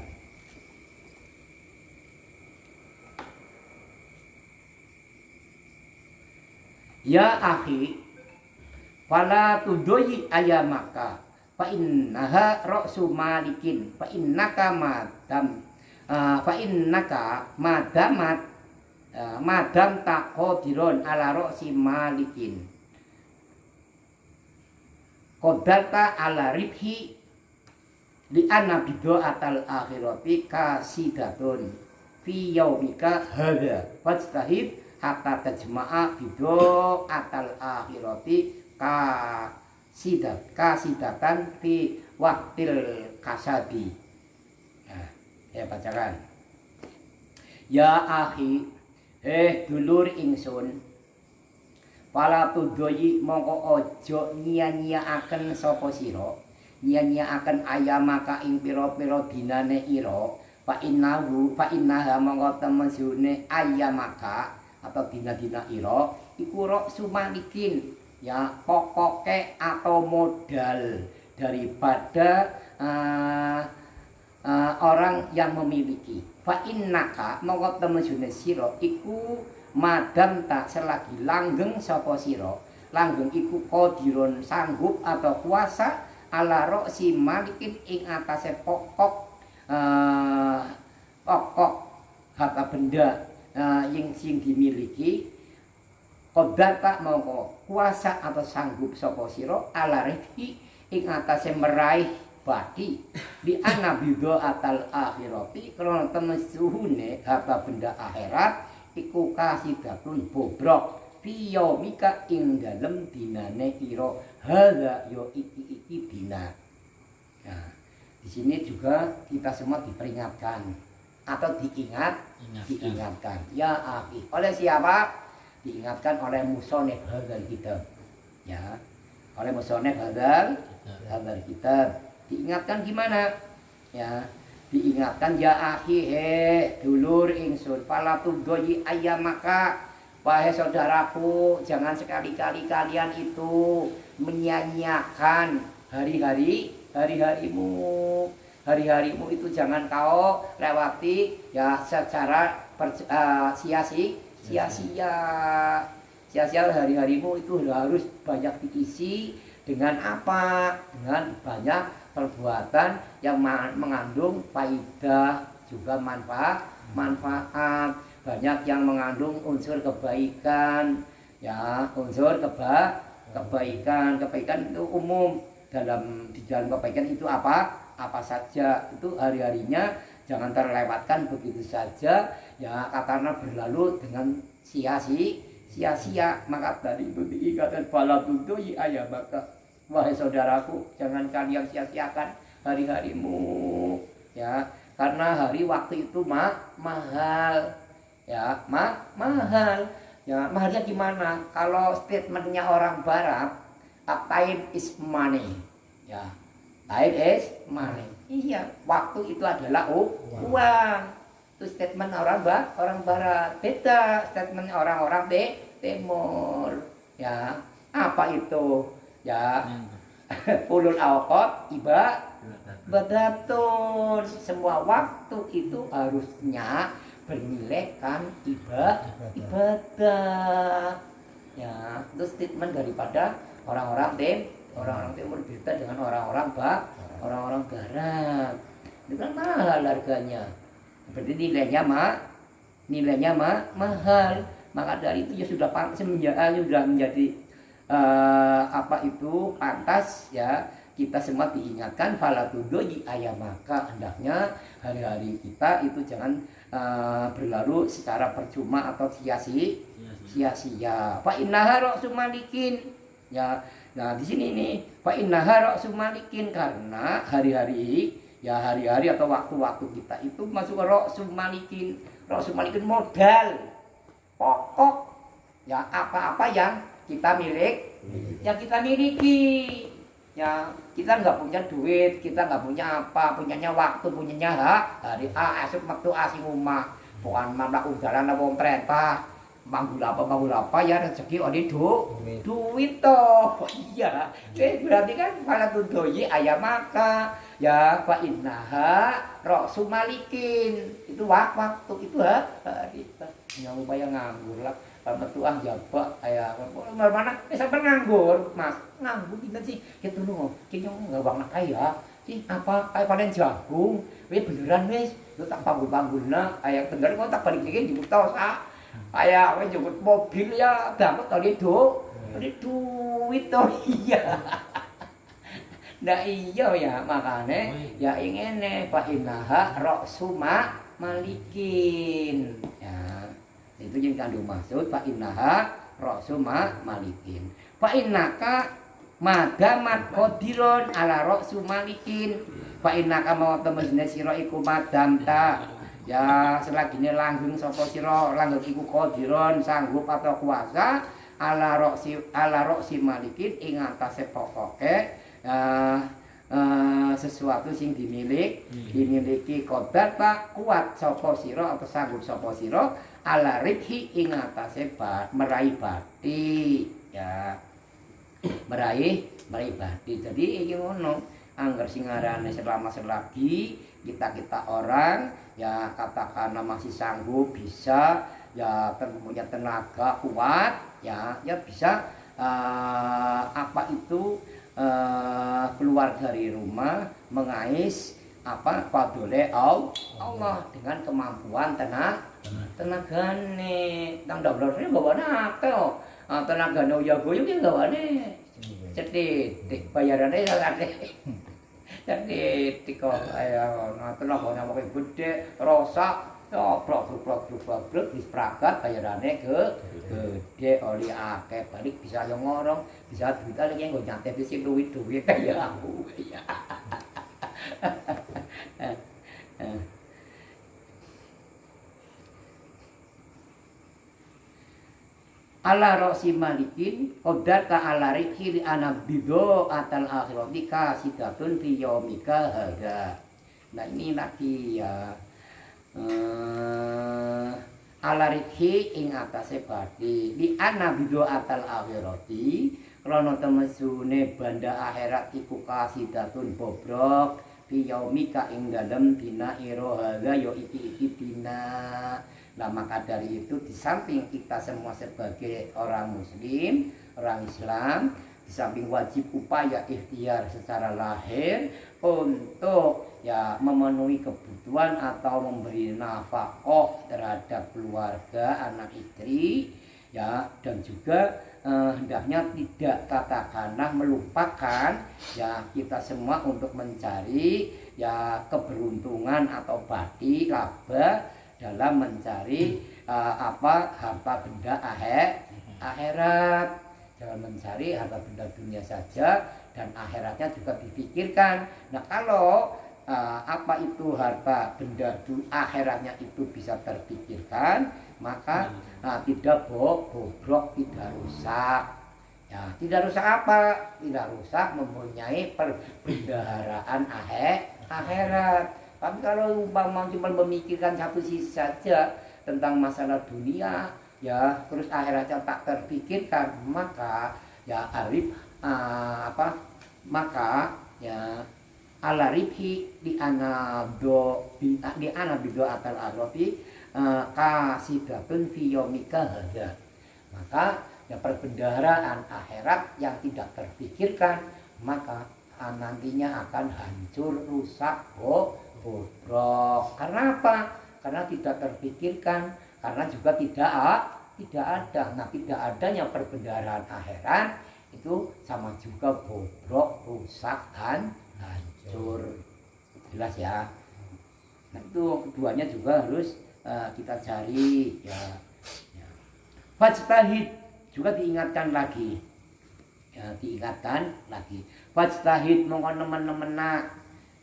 Speaker 1: Ya akhi, fala tudoyi ayamaka fa innaha ra'su malikin fa innaka madam taqdirun ala ra'si malikin qadarta ala ribhi li anna bid'atal akhirati kasidatun fi yaumika hadza fastahid hatta tajma'a bid'atal akhirati kasidatan fi waktil kasadi. Nah, saya bacakan. Ya akhi, dulur ingsun, pala tudoyi mongko ojo nyia-nyiaaken sapa sira, nyia-nyiaaken ayamaka ing pira-pira dinane ira, fa innaha mongko temesune ayamaka atau dina-dina ira iku rok sumalikin, ya pokoknya atau modal daripada orang yang memiliki. Fa innaka mongko temesune sira iku madam tak selagi langgeng sapa sira, langgeng iku qadirun sanggup atau kuasa ala roksi malikin ing atase pokok harta benda yang sing dimiliki. Kodata mongko kuasa atau sanggup sapa sira ala rizki ing atase meraih badi di ana bidho atal akhirati krana temesuhune harta benda akhirat iku kasidatun bobrok fi yaumika ing dalem dinane ira hadza yo iki dina. Nah, di sini juga kita semua diperingatkan atau diingatkan. Ya akhi, oleh siapa? Diingatkan oleh musonef hadzal kitab, ya, oleh musonef hadzal kitab. Diingatkan gimana? Ya, diingatkan ya akhi dulur ingsun pala tudoi ayamaka wahai saudaraku jangan sekali-kali kalian itu menyia-nyiakan hari-harimu itu jangan kau lewati ya secara sia-sia hari-harimu itu harus banyak diisi dengan apa? Dengan banyak perbuatan yang mengandung faidah juga manfaat banyak yang mengandung unsur kebaikan ya unsur kebaikan itu umum di dalam kebaikan itu apa saja itu hari-harinya jangan terlewatkan begitu saja ya karena berlalu dengan sia-sia maka dari itu diingatkan fala tudoi ayamaka wahai saudaraku jangan kalian sia-siakan hari-harimu ya karena hari waktu itu mahal ya mahal ya mahalnya gimana kalau statementnya orang barat time is money ya time is money iya waktu itu adalah uang itu statement orang barat beda statement orang-orang timur ya apa itu ya ulul awqat ibadatun semua waktu itu harusnya bernilaikan ibadah ya itu statement daripada orang-orang timur beda dengan orang-orang barat itu kan mahal harganya berarti nilainya mahal maka dari itu ya sudah menjadi pantas ya kita semua diingatkan fala tudoi ayamaka hendaknya hari-hari kita itu jangan berlalu secara percuma atau sia-sia fa innaha ra'su malikin ya nah di sini nih fa innaha ra'su malikin karena hari-hari atau waktu-waktu kita itu masuk ke ra'su malikin modal pokok ya apa-apa yang kita miliki ya kita nggak punya duit kita nggak punya apa punyanya waktu punyanya hak hari esok waktu asing rumah bukan mamlak udaran wong perintah manggul apa ya rezeki odi duit toh iya berarti kan malah tudoi ayamaka ya fa innaha ra'su malikin itu waktu itu hari yang upaya nganggur lah metuah jabak aya mana sampai nganggur mas nganggur kita sih gitu loh kayaknya nggak banget kaya sih apa kayak panen jagung beneran wes lu tak panggul-panggulna aya bener kok tak balik lagi di buta aya wes jemput mobil ya dapat kali duit toh iya nah iya ya makanya ya ingin fa innaha ra'su malikin ya itu yang kandung maksud fa innaha ra'su malikin fa innaka madamat qadiron ala ra'su malikin fa innaka mau temesne sira iku madamta ya selagine langgeng sapa sira langgeng iku qadiron sanggup atau kuasa ala ra'si malikin ing atase pokoke sesuatu sing dimiliki qadar tak kuat sapa sira atau sanggup sapa sira ala ribhi ing atase meraih bati ya meraih bati jadi iki ngono angger sing ngarane selagi kita orang ya katakanlah masih sanggup bisa ya punya tenaga kuat ya bisa keluar dari rumah mengais fadole Allah dengan kemampuan tenagane tang dablore gawane akeh tenagane ya goyo ki gawane cetik bayarane sakake cetik kok ayo tenagane mok gede rosak ya blok dispragat bayarane gede oli akeh balik bisa yo ngorong bisa duit lagi nggo nyantet sing duit kaya aku ya ala ra'si malikin qadar ta'ala rikhi li anabido atal akhirati kasidatun fi yaumika hadza Nah ini lagi ya alarikhi ing atase bati di ana bido atal akhirati krana temesune banda akhirat iku kasidatun bobrok fi yaumika ing dalem dina ira hadza ya iki dina. Nah maka dari itu di samping kita semua sebagai orang muslim, orang Islam, di samping wajib upaya ikhtiar secara lahir untuk ya memenuhi kebutuhan atau memberi nafkah terhadap keluarga, anak istri ya, dan juga hendaknya tidak katakanlah melupakan ya kita semua untuk mencari ya keberuntungan atau badi laba dalam mencari harta benda akhirat. Jangan mencari harta benda dunia saja dan akhiratnya juga dipikirkan. Nah kalau apa itu harta benda akhiratnya itu bisa terpikirkan, maka tidak bobrok, tidak rusak. Ya, tidak rusak apa? Tidak rusak mempunyai perbendaharaan akhirat. Tapi kalau umpama cuma memikirkan satu sisi saja tentang masalah dunia, ya terus akhiratnya tak terpikirkan, maka ya maka ya ala ribhi di ana bido atal arabi kasidatun fi yaumika hadza. Maka ya perbendaharaan akhirat yang tidak terpikirkan, maka nantinya akan hancur, rusak, bobrok. Karena apa? Karena tidak terpikirkan, karena juga tidak ada. Nah, tidak adanya perbendaharaan akhirat itu sama juga bobrok, rusak, dan hancur. Jelas ya. Nah, itu keduanya juga harus kita cari ya. Fajtahid juga diingatkan lagi. Ya, diingatkan lagi. Fajtahid mongko nemen-nemenak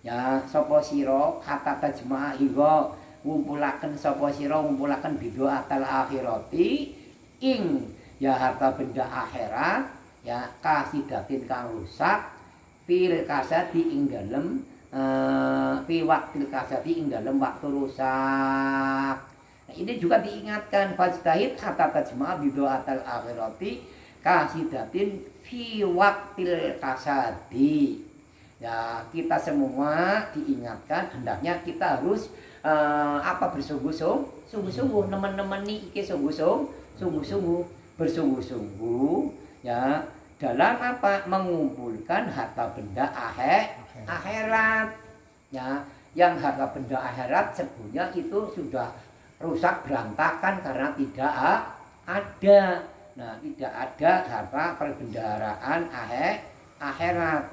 Speaker 1: ya sapa sira hatta tajma'a iwa ngumpulaken sapa sira ngumpulaken bido atal akhirati ing ya harta benda akhirat ya kasidatin kang rusak fil kasati ing dalem fi waqtil kasati ing dalem waktu rusak. Nah, ini juga diingatkan fajtahid hatta tajma'a bido atal akhirati kasidatin fi waqtil kasati. Ya, kita semua diingatkan hendaknya kita harus bersungguh-sungguh teman-teman nih iki sungguh-sungguh bersungguh-sungguh ya dalam apa mengumpulkan harta benda akhirat ya, yang harta benda akhirat sebenarnya itu sudah rusak berantakan karena tidak ada. Nah, tidak ada harta perbendaharaan akhirat.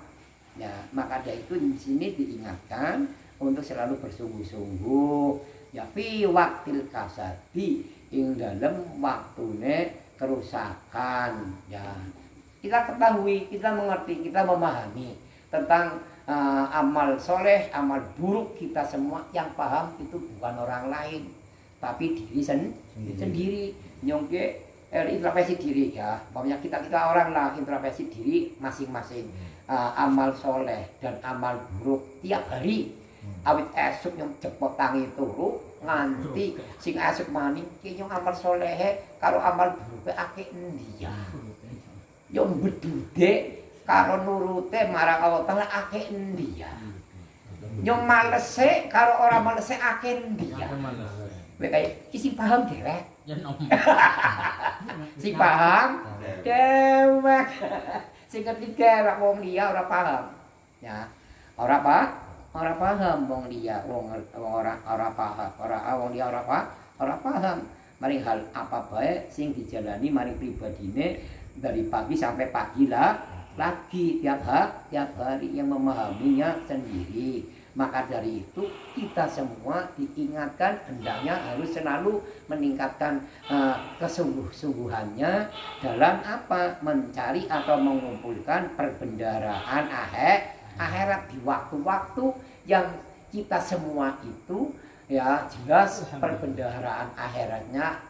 Speaker 1: Ya, maka dari itu di sini diingatkan untuk selalu bersungguh-sungguh ya fi waqtil kasadi ing dalem waktune kerusakan ya. Kita ketahui, kita mengerti, kita memahami tentang amal soleh, amal buruk kita semua yang paham itu bukan orang lain tapi diri sendiri. Nyongke introspeksi diri ya. Pokoknya kita orang lah introspeksi diri masing-masing. Amal soleh dan amal buruk tiap hari awit esuk yang cepot tangi turu nganti sing esuk maning ki yang amal soleh karo amal buruk akeh endi ya yo bedude karo nurute marang Allah Taala akeh endi ya yo malese karo ora malese akeh endi ya kowe kaya isi paham dewek si paham dewek. Sing ketiga ora wong liya ora paham. Ya. Ora paham wong liya, wong ora paham. Wong liya ora paham. Mari hal apa bae sing dijalani mari pribadine dari pagi sampai pagi lagi tiap hari yang memahaminya sendiri. Maka dari itu kita semua diingatkan hendaknya harus selalu meningkatkan kesungguh-sungguhannya dalam apa mencari atau mengumpulkan perbendaharaan akhirat di waktu-waktu yang kita semua itu ya jelas perbendaharaan akhiratnya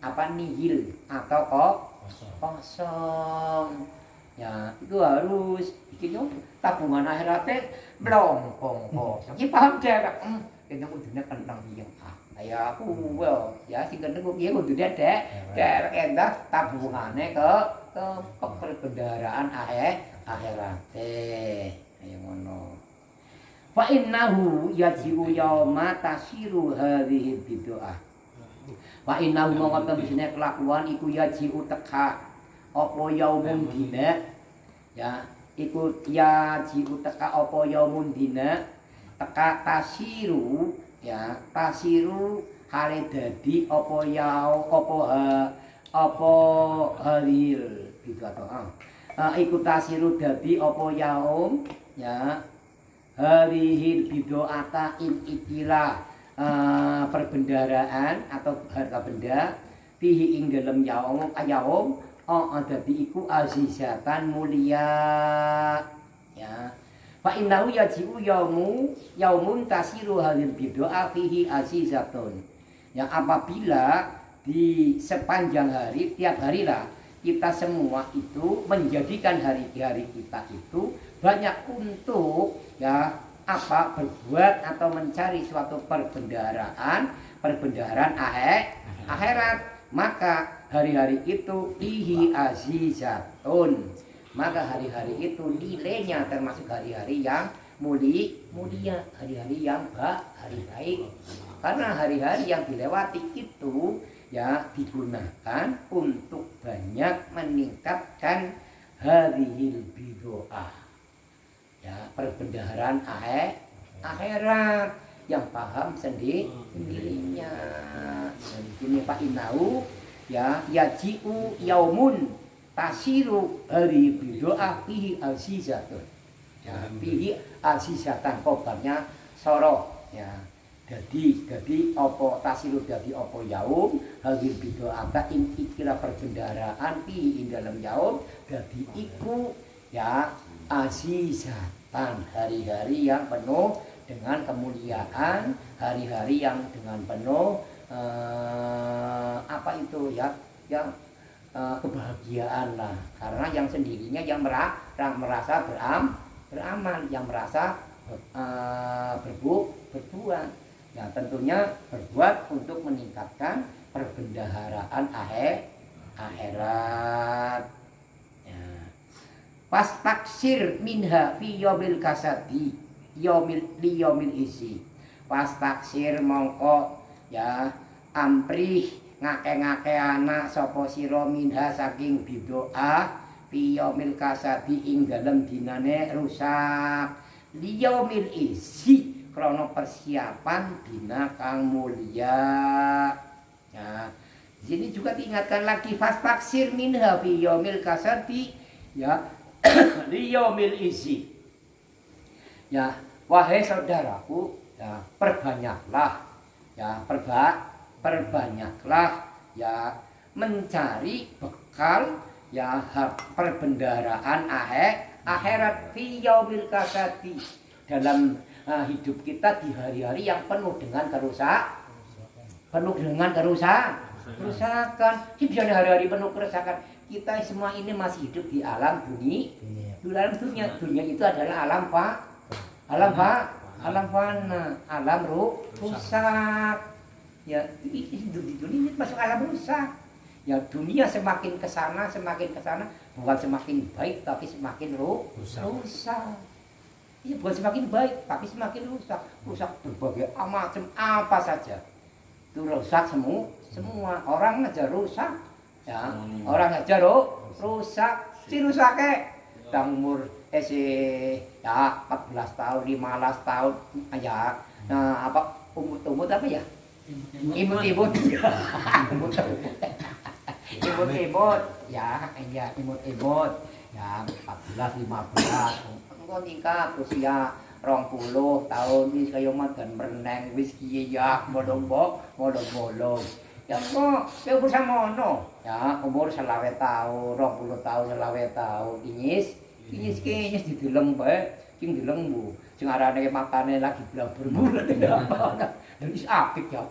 Speaker 1: apa nihil atau kosong. Ya, itu harus bikin tabungan akhiratnya melompong kosong. Ki paham derek. Kene kudune kentang piye. Ya aku ya sing kene piye kudune derek endah tabungane ke perbendaharaan akhirat. Ayo ngono. Fa innahu yaji'u yauma tasiru hadhihi bid'ah. Fa innahu mongko temene kelakuan iku yaji'u teka apa yaumun dina ya iku yaji'u teka apa yaumun dina teka tasiru ya tasiru hale dadi apa apa halil gitu atau iku tasiru dadi apa yaum ya halihil bid'ata in ikilah perbendaraan atau harta benda fihi ing dalem yaum dadi iku azizatan mulia ya fa innahu yaji'u yaumun tasiru halil bid'a fihi azizatun ya apabila di sepanjang hari tiap hari lah kita semua itu menjadikan hari-hari kita itu banyak untuk ya apa berbuat atau mencari suatu perbendaharaan akhirat maka hari-hari itu fihi azizatun maka hari-hari itu nilainya termasuk hari-hari yang mulia hari-hari yang baik karena hari-hari yang dilewati itu ya digunakan untuk banyak meningkatkan harihil bid'ah ya perbendaharaan akhirat yang paham sendirinya. Ini Pak Inau ya yaji'u yaumun tasiru hari bid'ah fihi azizatun ya fihi azizatan kobarnya soroh ya jadi apa tasiru dadi apa yaum hari bid'ah in ikilah perbendaharaan fihi ing dalam yaum dadi iku ya azizatan hari-hari yang penuh dengan kemuliaan hari-hari yang dengan penuh apa itu ya yang kebahagiaan lah karena yang sendirinya yang merasa beramal yang merasa berbuat ya tentunya berbuat untuk meningkatkan perbendaharaan akhirat ya. Pas taksir minha fi yaumil kasadi yaumil isi pas taksir mongko ya amprih ngake-ngake anak sapa sira minha saking bid'ah fi yaumil kasadi ing dalem dinane rusak liyaumil isi krana persiapan dina kang mulia ya sini juga diingatkan lagi fas taksir minha fi yaumil kasadi ya liyaumil isi ya wahai saudaraku ya perbanyaklah ya perbanyaklah ya mencari bekal ya perbendaharaan akhirat fi yaumil kasati dalam hidup kita di hari-hari yang penuh dengan kerusakan. Hidup hari-hari penuh kerusakan. Kita semua ini masih hidup di alam dunia. Dunia itu adalah alam fana, alam rusak. Ya, hidup di dunia ini masuk alam rusak. Ya, dunia semakin kesana, bukan semakin baik tapi semakin rusak. Ya, bukan semakin baik tapi semakin rusak. Rusak berbagai macam apa saja. Itu rusak semua. Orang aja rusak. Ya, orang aja rusak. Si rusaknya tang umur ya 14 tahun, 15 tahun ya. Nah, apa umut apa ya? Imut ya imut ya 14 15 engko tingkat usia 20 tahun wis kaya madan mereneng wis kiye ya bolong-bolong ya kok umur samono ya umur 20 tahun 20 tahun 20 tahun kinyis dideleng bae sing deleng bu sing arane makane lagi blabur bulan wis apik ya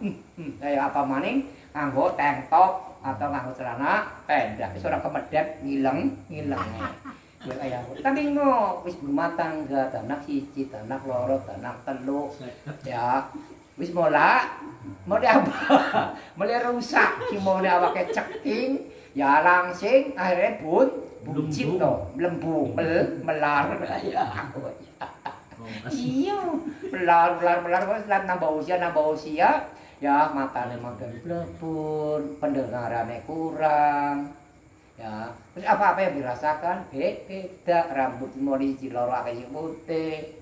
Speaker 1: kaya apa maning nganggo tank top atau nganggo celana pendek wis ora kemedhet ngileng Kowe kaya tapi ngo wis berumah tangga, anak siji, anak loro, anak telu. Ya, wis mola. Mau apa? Mulai rusak si mau awake ceking, ya langsing akhirnya buncit to, melembung, melar ya aku. Iya, melar wis nambah usia, ya matane makin blebur, pendengarannya kurang. Ya, terus apa-apa yang dirasakan beda, rambut mulai ciloro akeh putih.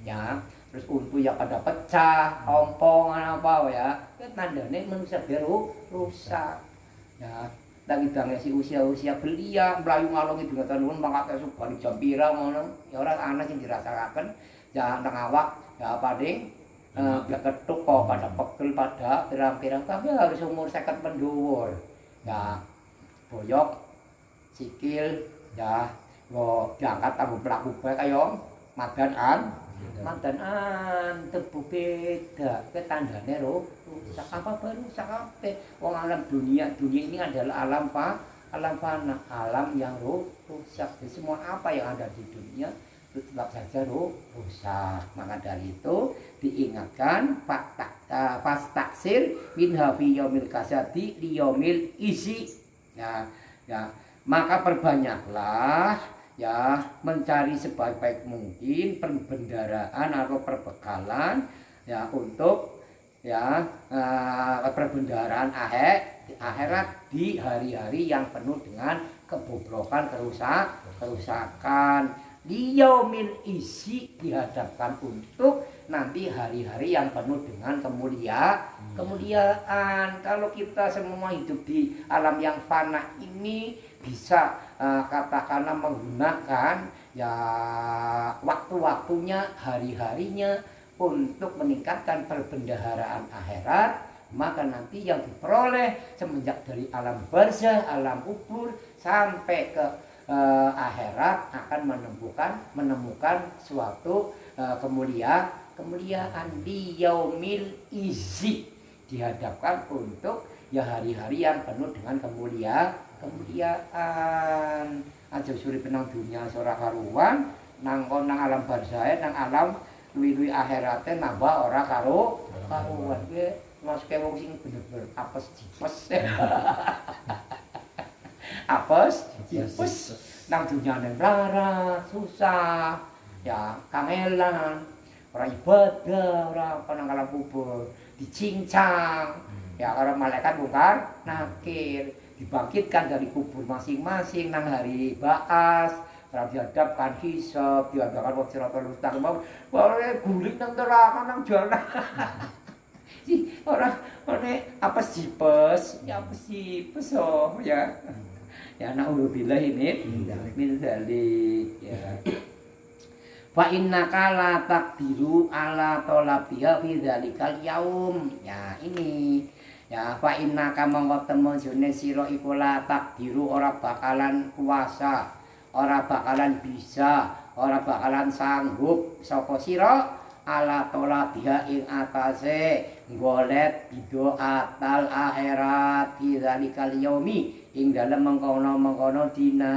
Speaker 1: Ya, terus untu ya pada pecah, ompongan apa ya. Kan tandane manusia biru rusak. Ya, tak idangnya si usia belia, melayu ngalung itu ngeten nuwun mangkate suka di jam pira ngono. Ya ora ana sing dirasakaken, ya nang awak ya paling ketuk kok pada pegel pada pirang-pirang tapi harus umur 50 mendhuwur. Ya, boyok sikil ya kok diangkat kanggo pelaku bae kaya madanan tebu beda ke tandane rusak apa baru rusak kabeh wong alam dunia ini adalah alam fana alam yang rusak. Jadi semua apa yang ada di dunia itu tetap saja rusak. Maka dari itu diingatkan pas taksir min hafi yaumil kasati li yaumil isi. Ya, maka perbanyaklah ya mencari sebaik-baik mungkin perbendaharaan atau perbekalan ya untuk ya perbendaharaan akhirat di hari-hari yang penuh dengan kebobrokan, kerusakan. Di yaumil isi dihadapkan untuk nanti hari-hari yang penuh dengan kemuliaan. Kalau kita semua hidup di alam yang fana ini bisa katakanlah menggunakan ya waktu-waktunya, hari-harinya untuk meningkatkan perbendaharaan akhirat, maka nanti yang diperoleh semenjak dari alam barzah, alam kubur sampai ke akhirat akan menemukan suatu kemuliaan di yaumil izi, dihadapkan untuk ya hari-hari yang penuh dengan kemuliaan. Aja suri penang dunia ora karuan, nang alam barzah, nang alam luwi-luwi akhirate nambah ora karuan. Ki masuke wong sing bener-bener apes jipes. Apes jipes nang dunyane lara susah. Ya kangelan, ora ibadah, ora nang alam kubur, dicincang. Ya karo malaikat mungkar nakir. Dibangkitkan dari kubur masing-masing nang hari ba'as, ora dihadapkan hisab, dihadapkan wong siratal mustaqim, wae guling nang neraka nang jana. Si ora apa sipes, ya apa sipes oh ya. Ya naudzubillah ini min dzalik ya. Fa innaka la taqdiru ala talabiha fi dzalikal yaum. Ya ini ya fa innaka mongko temen jene sira iku la takdiru ora bakalan kuasa, ora bakalan bisa, ora bakalan sanggup sapa sira ala tolabiha ing atase golet bidoatal akhirat di zalikal yaumi ing dalem mengkono dina.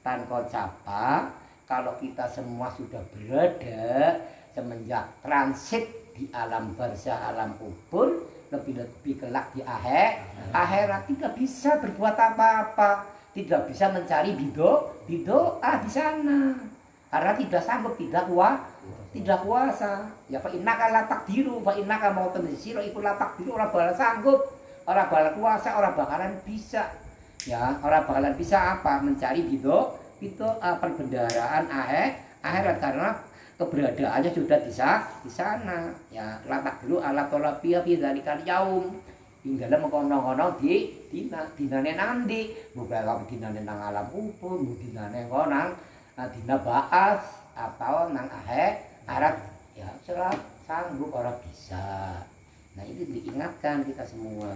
Speaker 1: Tanpa capak kalau kita semua sudah berada semenjak transit di alam barzah, alam kubur, lebih kelak di akhirat tidak bisa berbuat apa-apa, tidak bisa mencari bidoa di sana, karena tidak sanggup, tidak kuasa. Ya fa innaka la taqdiru, fa innaka mau temsiro iku la taqdiru, ora bakal sanggup, ora bakal kuasa, ora bakalan bisa. Ya, ora bakalan bisa apa? Mencari bidoa perbendaharaan akhirat karena keberadaannya sudah di sana. Ya latak dulu ala tolabiyah fi dzalikal yaum ing dalem kono-kono di dinane nanti bukan dinane nang alam kubur, dinane nang dina ba'as atau nang akhirat ya serap sanggup orang bisa. Nah itu diingatkan kita semua.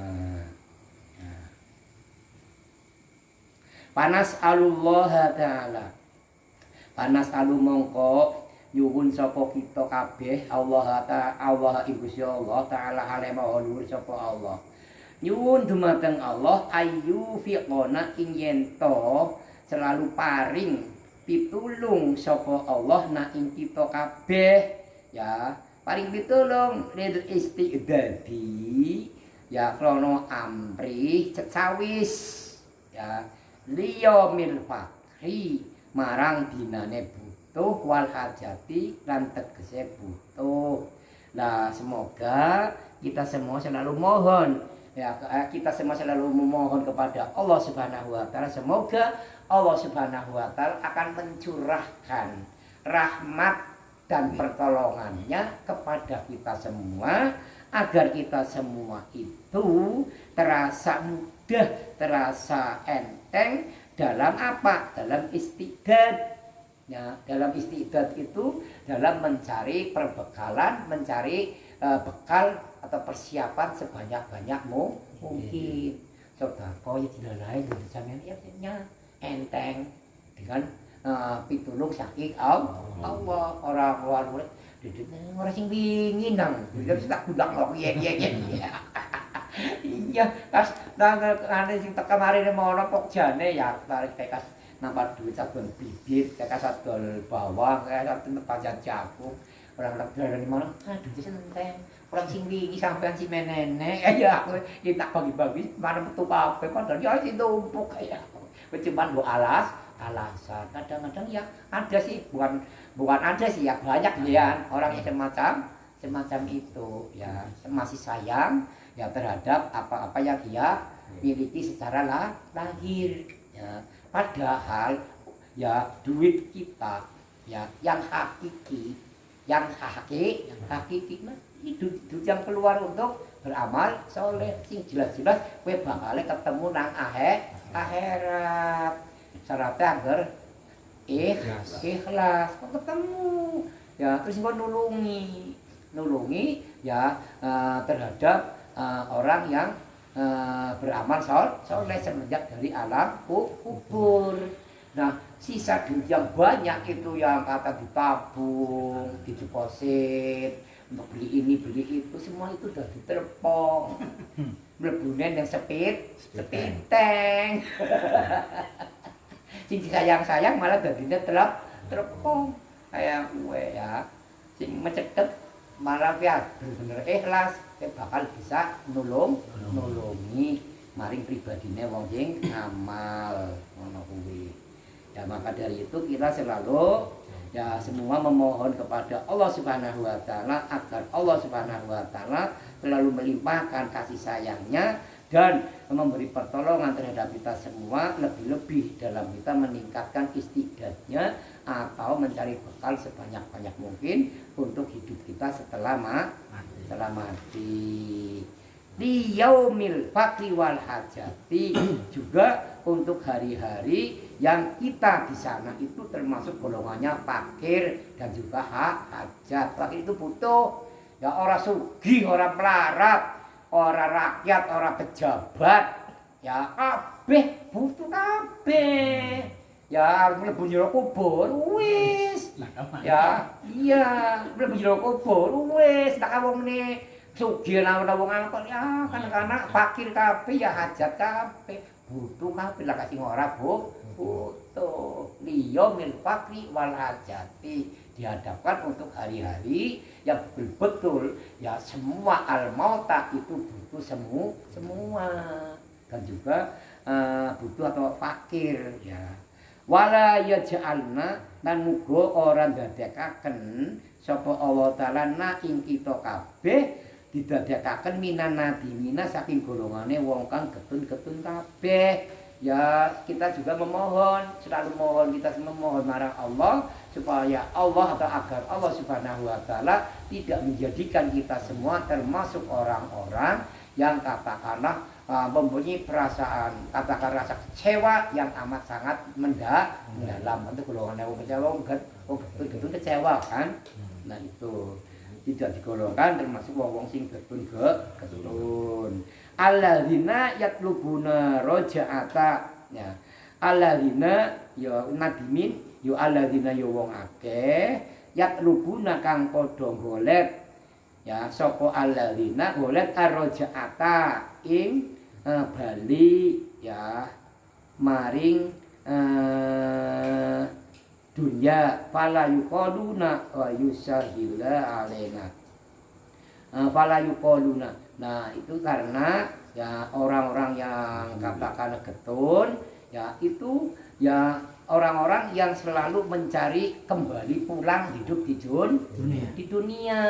Speaker 1: Nah. Panas Allah Ta'ala, panas alu mongko nyuwun sapa kita kabeh Allah ing Gusti Allah taala alaihi wa sapa Allah nyuwun dumateng Allah ayu fiqona ing yen to selalu paring pitulung sapa Allah na ing kita kabeh ya paring pitulung lil istiqdadi ya krana amrih cecawis ya liya mil fakri marang dinane butuh wal hajati lan tegese butuh. Nah, semoga kita semua selalu mohon ya kita semua selalu memohon kepada Allah Subhanahu wa taala, semoga Allah Subhanahu wa taala akan mencurahkan rahmat dan pertolongannya kepada kita semua agar kita semua itu terasa mudah, terasa enteng dalam apa? Dalam istiqdad. Ya, dalam istiqdad itu dalam mencari perbekalan, mencari bekal atau persiapan sebanyak-banyak mungkin. Sedekah ya tidak lain dari sampeyan ya enteng dengan pitulung saking Allah orang murid didik ora sing wingi nang wis tak gundang kok iya iya pas nang ane sing tekan marine mono kok jane ya tarik tekas nampak duit sabun bibit tekas adol bawang kayak tempat jagung orang-orang dari mana aduh enteng orang sing wingi sampean si menene ya aku tak bagi-bagi mana metu kabeh padahal ya sing tumpuk ya cuman mbok alasan kadang-kadang ya ada sih bukan ada sih ya banyak ya orang yang semacam itu ya masih sayang ya terhadap apa-apa yang dia miliki secara lahir ya padahal ya duit kita ya yang hakiki mah itu yang keluar untuk beramal soleh sing jelas-jelas kowe bakal ketemu nang akhirat syaratnya agar ikhlas kok ketemu ya terus kok nulungi ya terhadap orang yang beramal soleh semenjak dari alam kubur. Nah sisa duit yang banyak itu yang kata ditabung, dideposit untuk beli ini beli itu semua itu udah diterpong mlebunen yang sepiteng sing sayang malah dadine terpong kayak gue ya sing meceket malah ya bener-bener ikhlas bakal bisa nulungi maring pribadine wong sing ngamal ngono kuwi ya maka dari itu kita selalu ya semua memohon kepada Allah Subhanahu wa taala agar Allah Subhanahu wa taala selalu melimpahkan kasih sayangnya dan memberi pertolongan terhadap kita semua lebih-lebih dalam kita meningkatkan istiqdadnya atau mencari bekal sebanyak-banyak mungkin untuk hidup kita setelah mati. Di yaumil faqri wal hajati juga untuk hari-hari yang kita di sana itu termasuk golongannya fakir dan juga hajat. Fakir itu butuh ya orang sugih, orang melarat, orang rakyat, orang pejabat ya kabeh butuh kabeh ya mlebu jero kubur wis ya iya mlebu jero kubur wis tak wong meneh sugih lan wong angkot ya kan-kanak fakir kabeh ya hajat kabeh butuh kabeh lah kasing ora butuh liya mil fakri wal hajati dihadapkan untuk hari-hari yang betul-betul ya semua al-mauta itu butuh semua dan juga butuh atau fakir ya wala yaj'alna lan muga ora ndadekaken sapa Allah taala na ing kita kabeh didadekaken minan nadimina saking golongane wong kang getun-getun kabeh ya kita juga selalu mohon kita memohon marang Allah supaya Allah atau agar Allah Subhanahu wa taala tidak menjadikan kita semua termasuk orang-orang yang katakanlah mempunyai perasaan rasa kecewa yang amat sangat mendalam untuk golongan yang kecewa getun kecewa kan nah itu tidak digolongkan termasuk wong sing getun alladzina yatlubuna raja'ata ya alladzina ya nadimin ya alladzina ya wong akeh yatlubuna kang padha golek ya sapa alladzina golek arraja'ata ing bali ya maring dunya fala yuqaduna wa yusahila alaina. Fala yuqaduna. Nah, itu karena ya orang-orang yang katakan getun ya itu ya orang-orang yang selalu mencari kembali pulang hidup di dunia.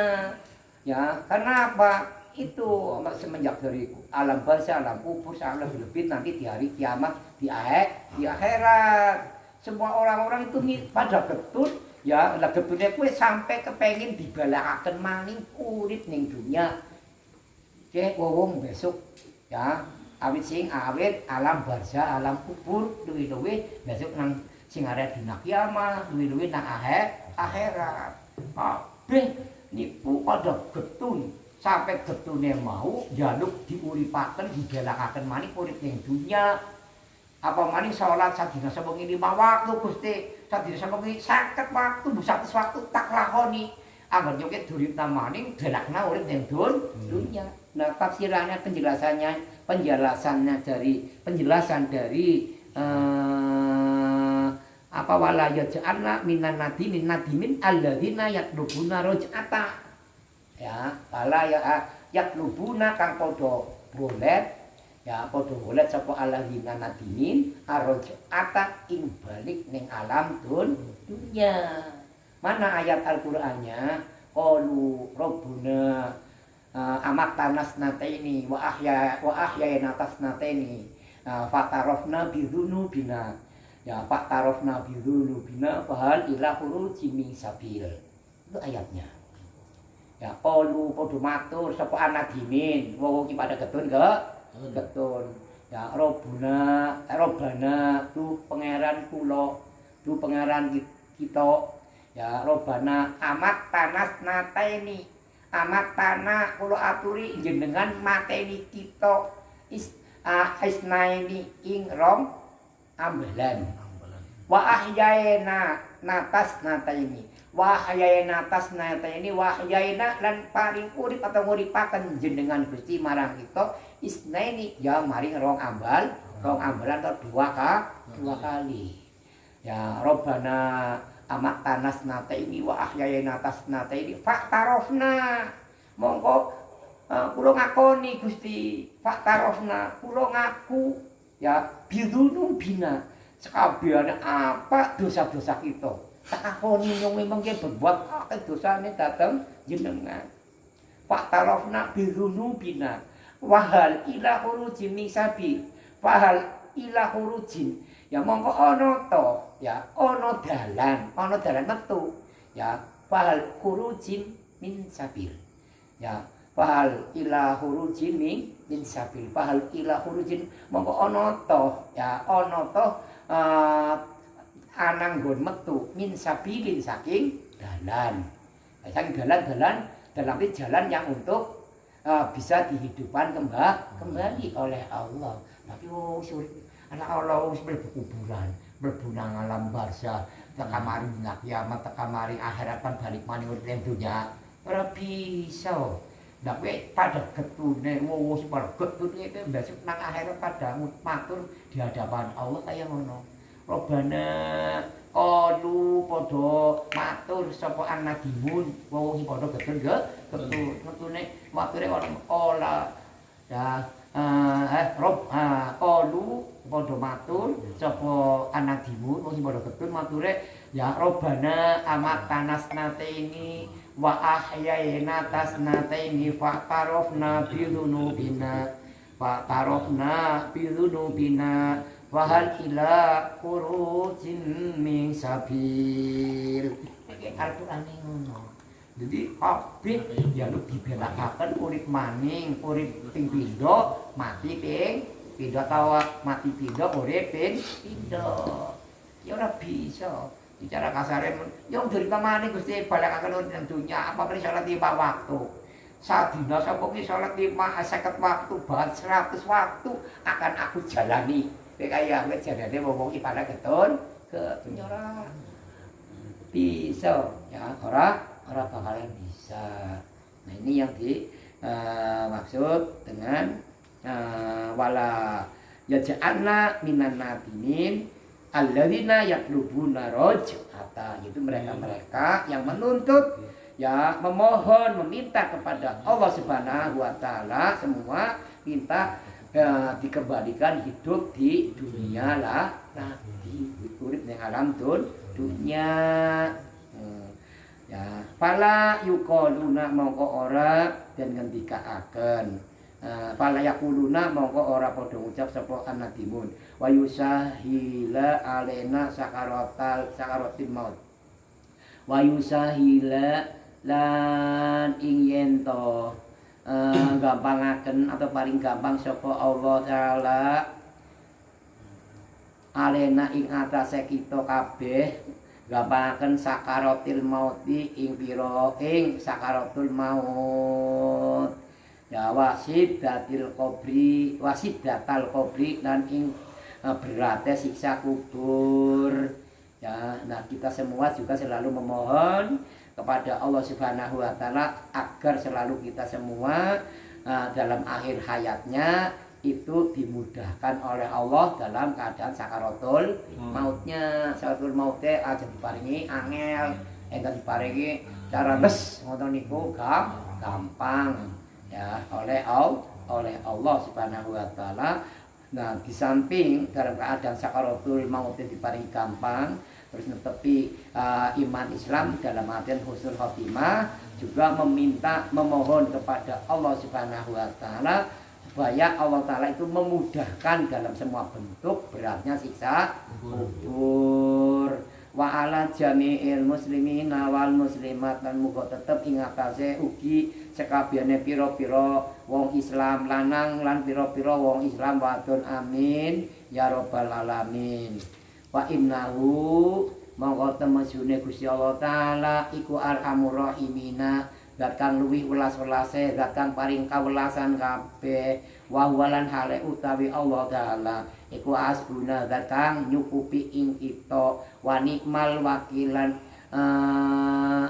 Speaker 1: Ya, karena apa? Itu semenjak dari alam barzah, alam kubur, alam lebih nanti di hari kiamat di akhirat. Semua orang-orang itu pada getun ya, lah getune kuwi sampai kepengin dibalakaken maning urip ning dunia. Oke, wong besok ya awit sing awit alam barzah, alam kubur luwih-luwih besok nang sing arep dina kiamat, luwih-luwih nang akhirat. Kabeh niku pada getun sampai getune mau jaluk diuripaken dibelakaken maning urip ning dunya. Apa maning salat sadina sewengi 5 waktu Gusti, sadina sewengi 50 waktu, 100 waktu tak lakoni. Angger nyokit duripna maning belakna urip ning dunya. Nah, tafsirannya penjelasan dari apa wala yaj'alna minan nadimin alladzina yatlubuna raj'ata. Ya, wala yatlubuna kang padha golek ya padha golek sapa alladzina nadimin arja'ata ing balik ning alam dunya. Mana ayat Al-Qur'annya? Qalu rabbuna amat tanasnataini wa ahyayna tasnataini fatarafna bidzunubina. Ya fatarafna bidzunubina fahal ila khuruji min sabil. Itu ayatnya. Ya qalu padha matur sapa anadimin wong iki pada getun getun. Ya robbana tu pangeran kula, tu pangeran kita. Ya robbana amat tanasnataini. Amat tanah kula aturi jenengan mateni kita isnaini ing rong ambelan. Wa ahyayna natasnataini. Wa ahyayna tasnataini wa ahyayna lan paring urip atau nguripaken jenengan Gusti marang kita isnaini ya maring rong ambalan atau dua kali. Ya robbana amat tanasnata ini wa ahyayna tasnata ini faktarofna mongko kula ngakoni Gusti faktarofna kula ngaku ya bidunung bina sekabehane apa dosa-dosa kita tak akoni nyong memang berbuat akeh dosane dateng jenengan faktarofna bidunung bina wahal ila khurujin misabi wahal ila khurujin ya mongko ana to ya ana dalan metu ya fahal khurujin min sabil ya fahal ila khurujin min sabil fahal ila khurujin mongko ana to ya ana to ananggon metu min sabilin saking dalan saking dalan dalam jalan yang untuk bisa dihidupkan kembali oleh Allah. Tapi sulit anak Allah wis mlebu kuburan, mlebu nang alam barzah, teka mari dina kiamat, teka mari akhirat kan balik maneh urip ning dunya. Ora bisa. Lah kowe pada getune wis pada getune besok nang akhirat pada matur di hadapan Allah kaya ngono. Robbana qalu padha matur sapa annadimun wong padha getun getune mature ora ya qalu padha matur sapa anadimu wong padha ketun mature ya robbana amat tanasnataini wa ahyayna tasnataini faqarafna bidunubina wa hal ila khurujin min sabil. Iki Al-Qur'an ngono. Jadi kabeh ya lu dibelakaken urip maning, urip ping pindho, mati ping pindho tawa, mati pindho urip ping pindho. Ya ora bisa. Bicara kasare yo derita maning Gusti balakaken urip nang dunya, apa meneh salat 5 waktu. Sadina sapa ki salat 50 waktu, bahkan 100 waktu akan aku jalani. Kowe kaya wis jarane wong iki pada getun, ora bisa ya ora bakalan bisa. Nah ini yang dimaksud dengan wala yaj'alna minan nadimin alladzina yatlubuna raj'ata, itu mereka-mereka yang menuntut, ya memohon, meminta kepada Allah Subhanahu wa taala, semua minta dikembalikan hidup di dunia lah nanti, urip ning alam dunia. Ya, fala yuqaluna mongko ora den ngendikaaken. Fala yaquluna mongko ora padha ngucap sapa annadimun wa yusahila alena sakaratil maut. Wa yusahila lan ing yen to gampangaken atau paling gampang sapa Allah taala alena ing atase kita kabeh, gampangaken sakaratil mauti ing pira ing sakaratul maut. Ya wasidatil qabri, wasidatal qabri dan ing berate siksa kubur. Ya, nah kita semua juga selalu memohon kepada Allah Subhanahu wa taala agar selalu kita semua dalam akhir hayatnya itu dimudahkan oleh Allah dalam keadaan sakaratul mautnya. Sakaratul mautnya aja diparingi angel, enten diparingi cara les ngoten niku gampang ya oleh Allah Subhanahu wa taala. Nah, di samping dalam keadaan sakaratul mautnya diparingi gampang, terus netepi iman Islam dalam artian husnul khotimah, juga memohon kepada Allah Subhanahu wa taala supaya Allah taala itu memudahkan dalam semua bentuk beratnya siksa kubur. Wa ala jami'il muslimina wal muslimat, lan muga tetep ing atase ugi sekabehane pira-pira wong Islam lanang lan pira-pira wong Islam wadon, amin ya rabbal alamin. Wa innahu mongko temesune Gusti Allah taala iku arhamur rahimina, zat kang luwih welas-welase, zat kang paring kawelasan kabeh. Wa walan hale utawi Allah taala iku asbuna, zat kang nyukupi ing kita. Wa nikmal wakilan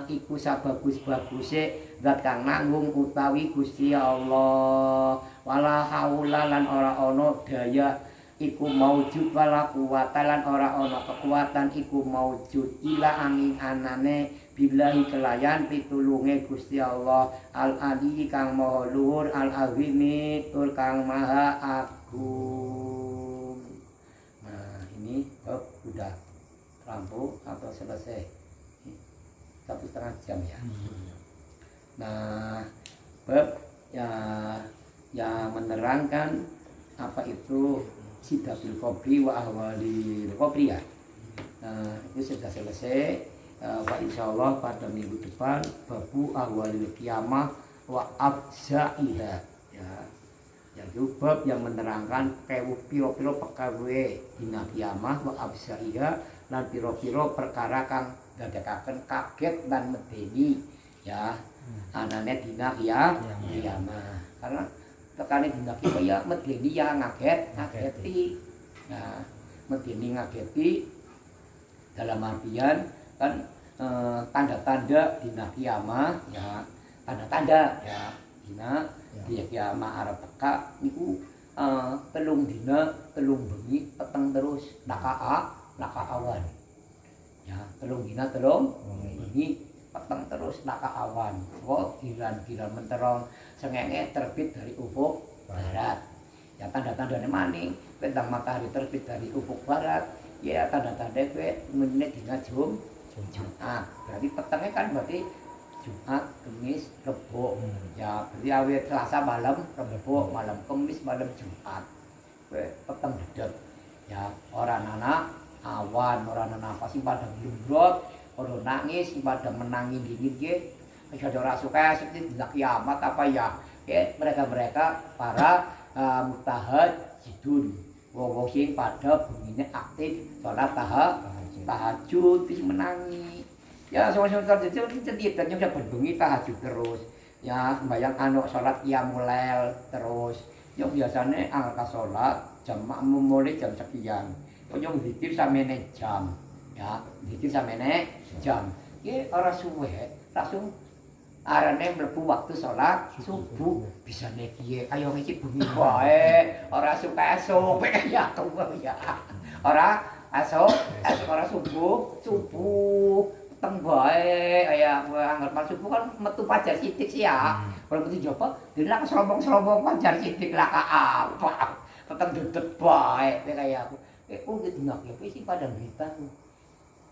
Speaker 1: iku sabagus-baguse zat kang nanggung utawi Gusti Allah. Wala haula lan ora ana daya iku maujud wala kuwata lan ora ana kekuatan iku maujud ila angin anane billahi kelayan pitulunge Gusti Allah al-ali kang maha luhur al-azimi tur kang maha agung. Nah, ini udah rampung atau selesai 1,5 jam ya. Nah, bab ya menerangkan apa itu sidatul qabri wa ahwalil qabri ya. Itu sudah selesai. Wa insyaallah pada minggu depan babu ahwalil kiamah wa abzaiha ya. Yang bab yang menerangkan piro-piro pekawe dina kiamah wa abzaiha lan piro-piro perkara kang dadekaken kaget dan medeni ya. Anane dina kiamah. Karena tekane dina kiamah medeni ya ngageti. Nah, medeni ngageti dalam artian kan tanda-tanda dina kiamah ya, tanda-tanda ya dina kiamah arep teka niku telung dina telung bengi peteng terus laka awan ya, telung dina telung bengi peteng terus laka awan. Gilan menterong sengenge terbit dari ufuk barat ya, tanda-tandane maning bentang matahari terbit dari ufuk barat ya, tanda-tanda kowe menit dina Jumat. Berarti petengnya kan berarti Jumat, Kamis, Rebo. Ya, berarti awet Selasa malam, Rebo malam, Kamis malam, Jumat. Peteng dedek. Ya, orang anak awan, orang anak apa sih pada glumbrot, orang nangis, pada menangis dingin gitu. Ada orang suka seperti tidak kiamat apa ya? Mereka para mutahad jidun. Wong sing pada bunyinya aktif sholat tahajud terus menangi ya, sama-sama terjadi ceritanya udah berbengi tahajud terus ya, bayang anak sholat qiyamul lail terus yang biasanya angka sholat jam mulai jam sekian yang zikir samene jam ya, zikir samene jam ya, orang suwe langsung arane mlebu waktu sholat subuh bisa nekie ayo iki bengi wae ora suka esuk ya tuwa ya ora esok ora subuh peteng bae kaya anggar pas subuh kan metu pajar sithik sih ya. Kalau metu jopo dilak serombong-serombong pajar sithik lah ka apa. Peteng dedet bae kaya aku. Gitu nak ya sing pada berita.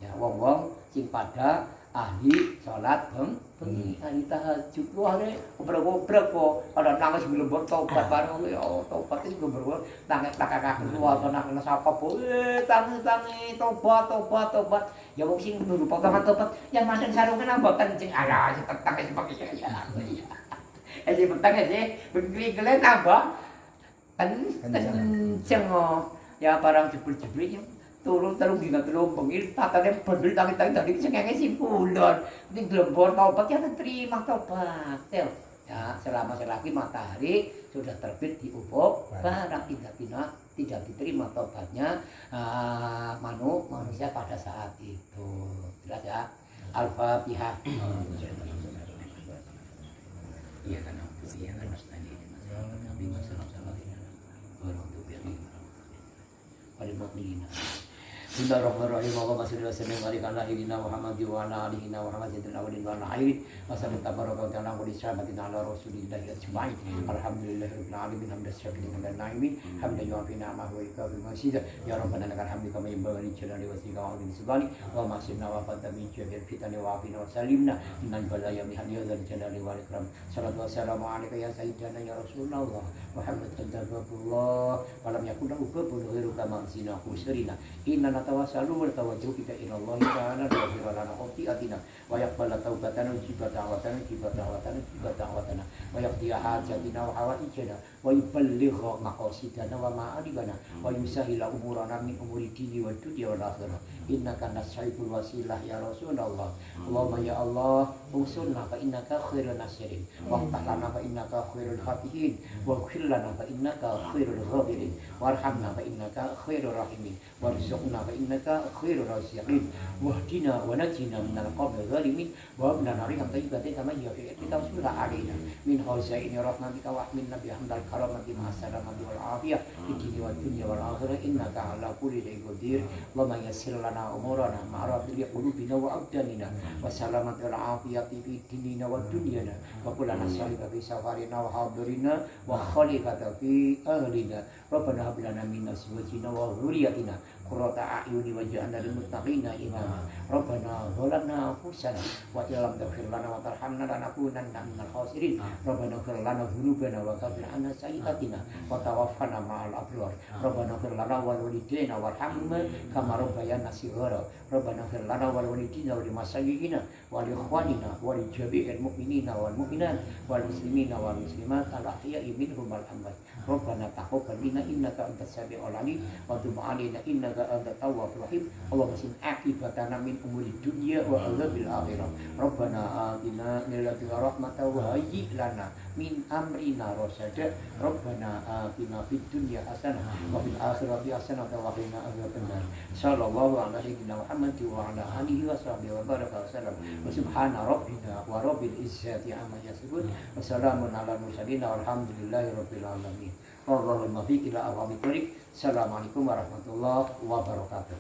Speaker 1: Ya wong-wong sing pada ahli salat bengi ahli tahajud wae obrek-obrek kok ada nangis glebot tobat bareng ya tobat iki glebot nangis takak keluar nang sapa po tangi tobat ya wong sing nuru potongan tobat yang mandeng sarungan nambah kencing ala si petang si pakai ya si petang sih begini nambah kenceng ya barang jebul-jebul turun dina telung bengi tatane bendel tangi-tangi tadi cengenge simpulon ning glembor tobat ya terima tobat ya selama selagi matahari sudah terbit di ufuk barang tidak diterima tobatnya manusia pada saat itu jelas ya Al-Fatihah iya kan Nabi Bismillahirrahmanirrahim. Allahumma shalli wa sallim ala sayyidina Muhammad wa ala alihi wa sayyidina awwalin wa akhirin. Wa sallallahu tabaraka wa ta'ala wa sahabatin ala rasulillahi ajma'in. Alhamdulillahirabbil alamin hamdan syakirin wa na'imin. Hamdan yu'afi ni'amahu wa yukafi masjidah. Ya Rabbana lakal hamdu kama yanbaghi li jalali wajhika wa 'azimi sultanik. Wa ma'asirna wa fadda min jami'il fitani wa afina wa salimna minal balaya min hadhihi jalali wal ikram. Salatu wassalamu alayka ya sayyidina ya Rasulullah Muhammad Abdullah wa lam yakun lahu ghairu kama sinahu sirina. Inna tawassalu wa tawajjuh kita ila Allah ta'ala wa yaghfir lana khati'atina wa yaqbal taubatana wa jibat da'watana wa yaqdi hajatina wa hawaijana wa yuballigh maqasidana wa ma'aribana wa yusahhil umurana min umuri dini wa dunya wal akhirah innaka nas'ibul wasilah ya Rasulullah Allahumma ya Allah usulna fa innaka khairun nasirin wa lana fa innaka khairul fatihin wa ighfir lana fa innaka khairul ghafirin warhamna fa innaka khairur rahimin warzuqna fa innaka khairur raziqin wahdina wa najina minal qawmi zalimin wa abna riham tayyibati kama yafi'u tawsula alaina min khawzaini rahmatika wa ahminna bi hamdal karamati ma salamati wal afiyah fid dini wad dunya wal akhirah innaka ala kulli shay'in qadir wa ma yassir lana umurana ma'rabil qulubina wa abdanina wa salamati wal afiyati fid dinina wad dunyana wa kullana salika fi safarina wa hadirina wa khalifata fi ahlina rabbana hab lana min azwajina wa dhurriyyatina qurrata a'yuni waj'alna lil muttaqina imama rabbana zalamna anfusana wa illam taghfir lana wa tarhamna lanakunanna minal khasirin rabbana ighfir lana dhunubana wa kaffir 'anna sayyi'atina wa tawaffana ma'al abrar rabbana ighfir lana wal walidayna warhamna kama rabbayana shighara rabbana ighfir lana wal walidayna wa limasayyi'ina wa li ikhwanina wa li jami'il mu'minina wal mu'minat wal muslimina wal muslimat al ahya'i minhum wal amwat rabbana taqabbal minna innaka antas sami'ul 'alim wa tub 'alaina innaka antat tawwabur rahim Allahumma sin aqibatana min umuri dunya wa azabil akhirah rabbana atina min ladunka rahmatan wa hayyi lana min amrina rasyada rabbana atina fid dunya hasanah wa fil akhirati hasanah wa qina adzabannar sallallahu ala sayyidina Muhammad wa ala alihi wa sahbihi wa baraka wasallam wa subhana rabbina wa rabbil izzati amma yasifun wa salamun ala mursalin walhamdulillahi rabbil alamin Allahumma fi ila awami tarik. Assalamualaikum warahmatullahi wabarakatuh.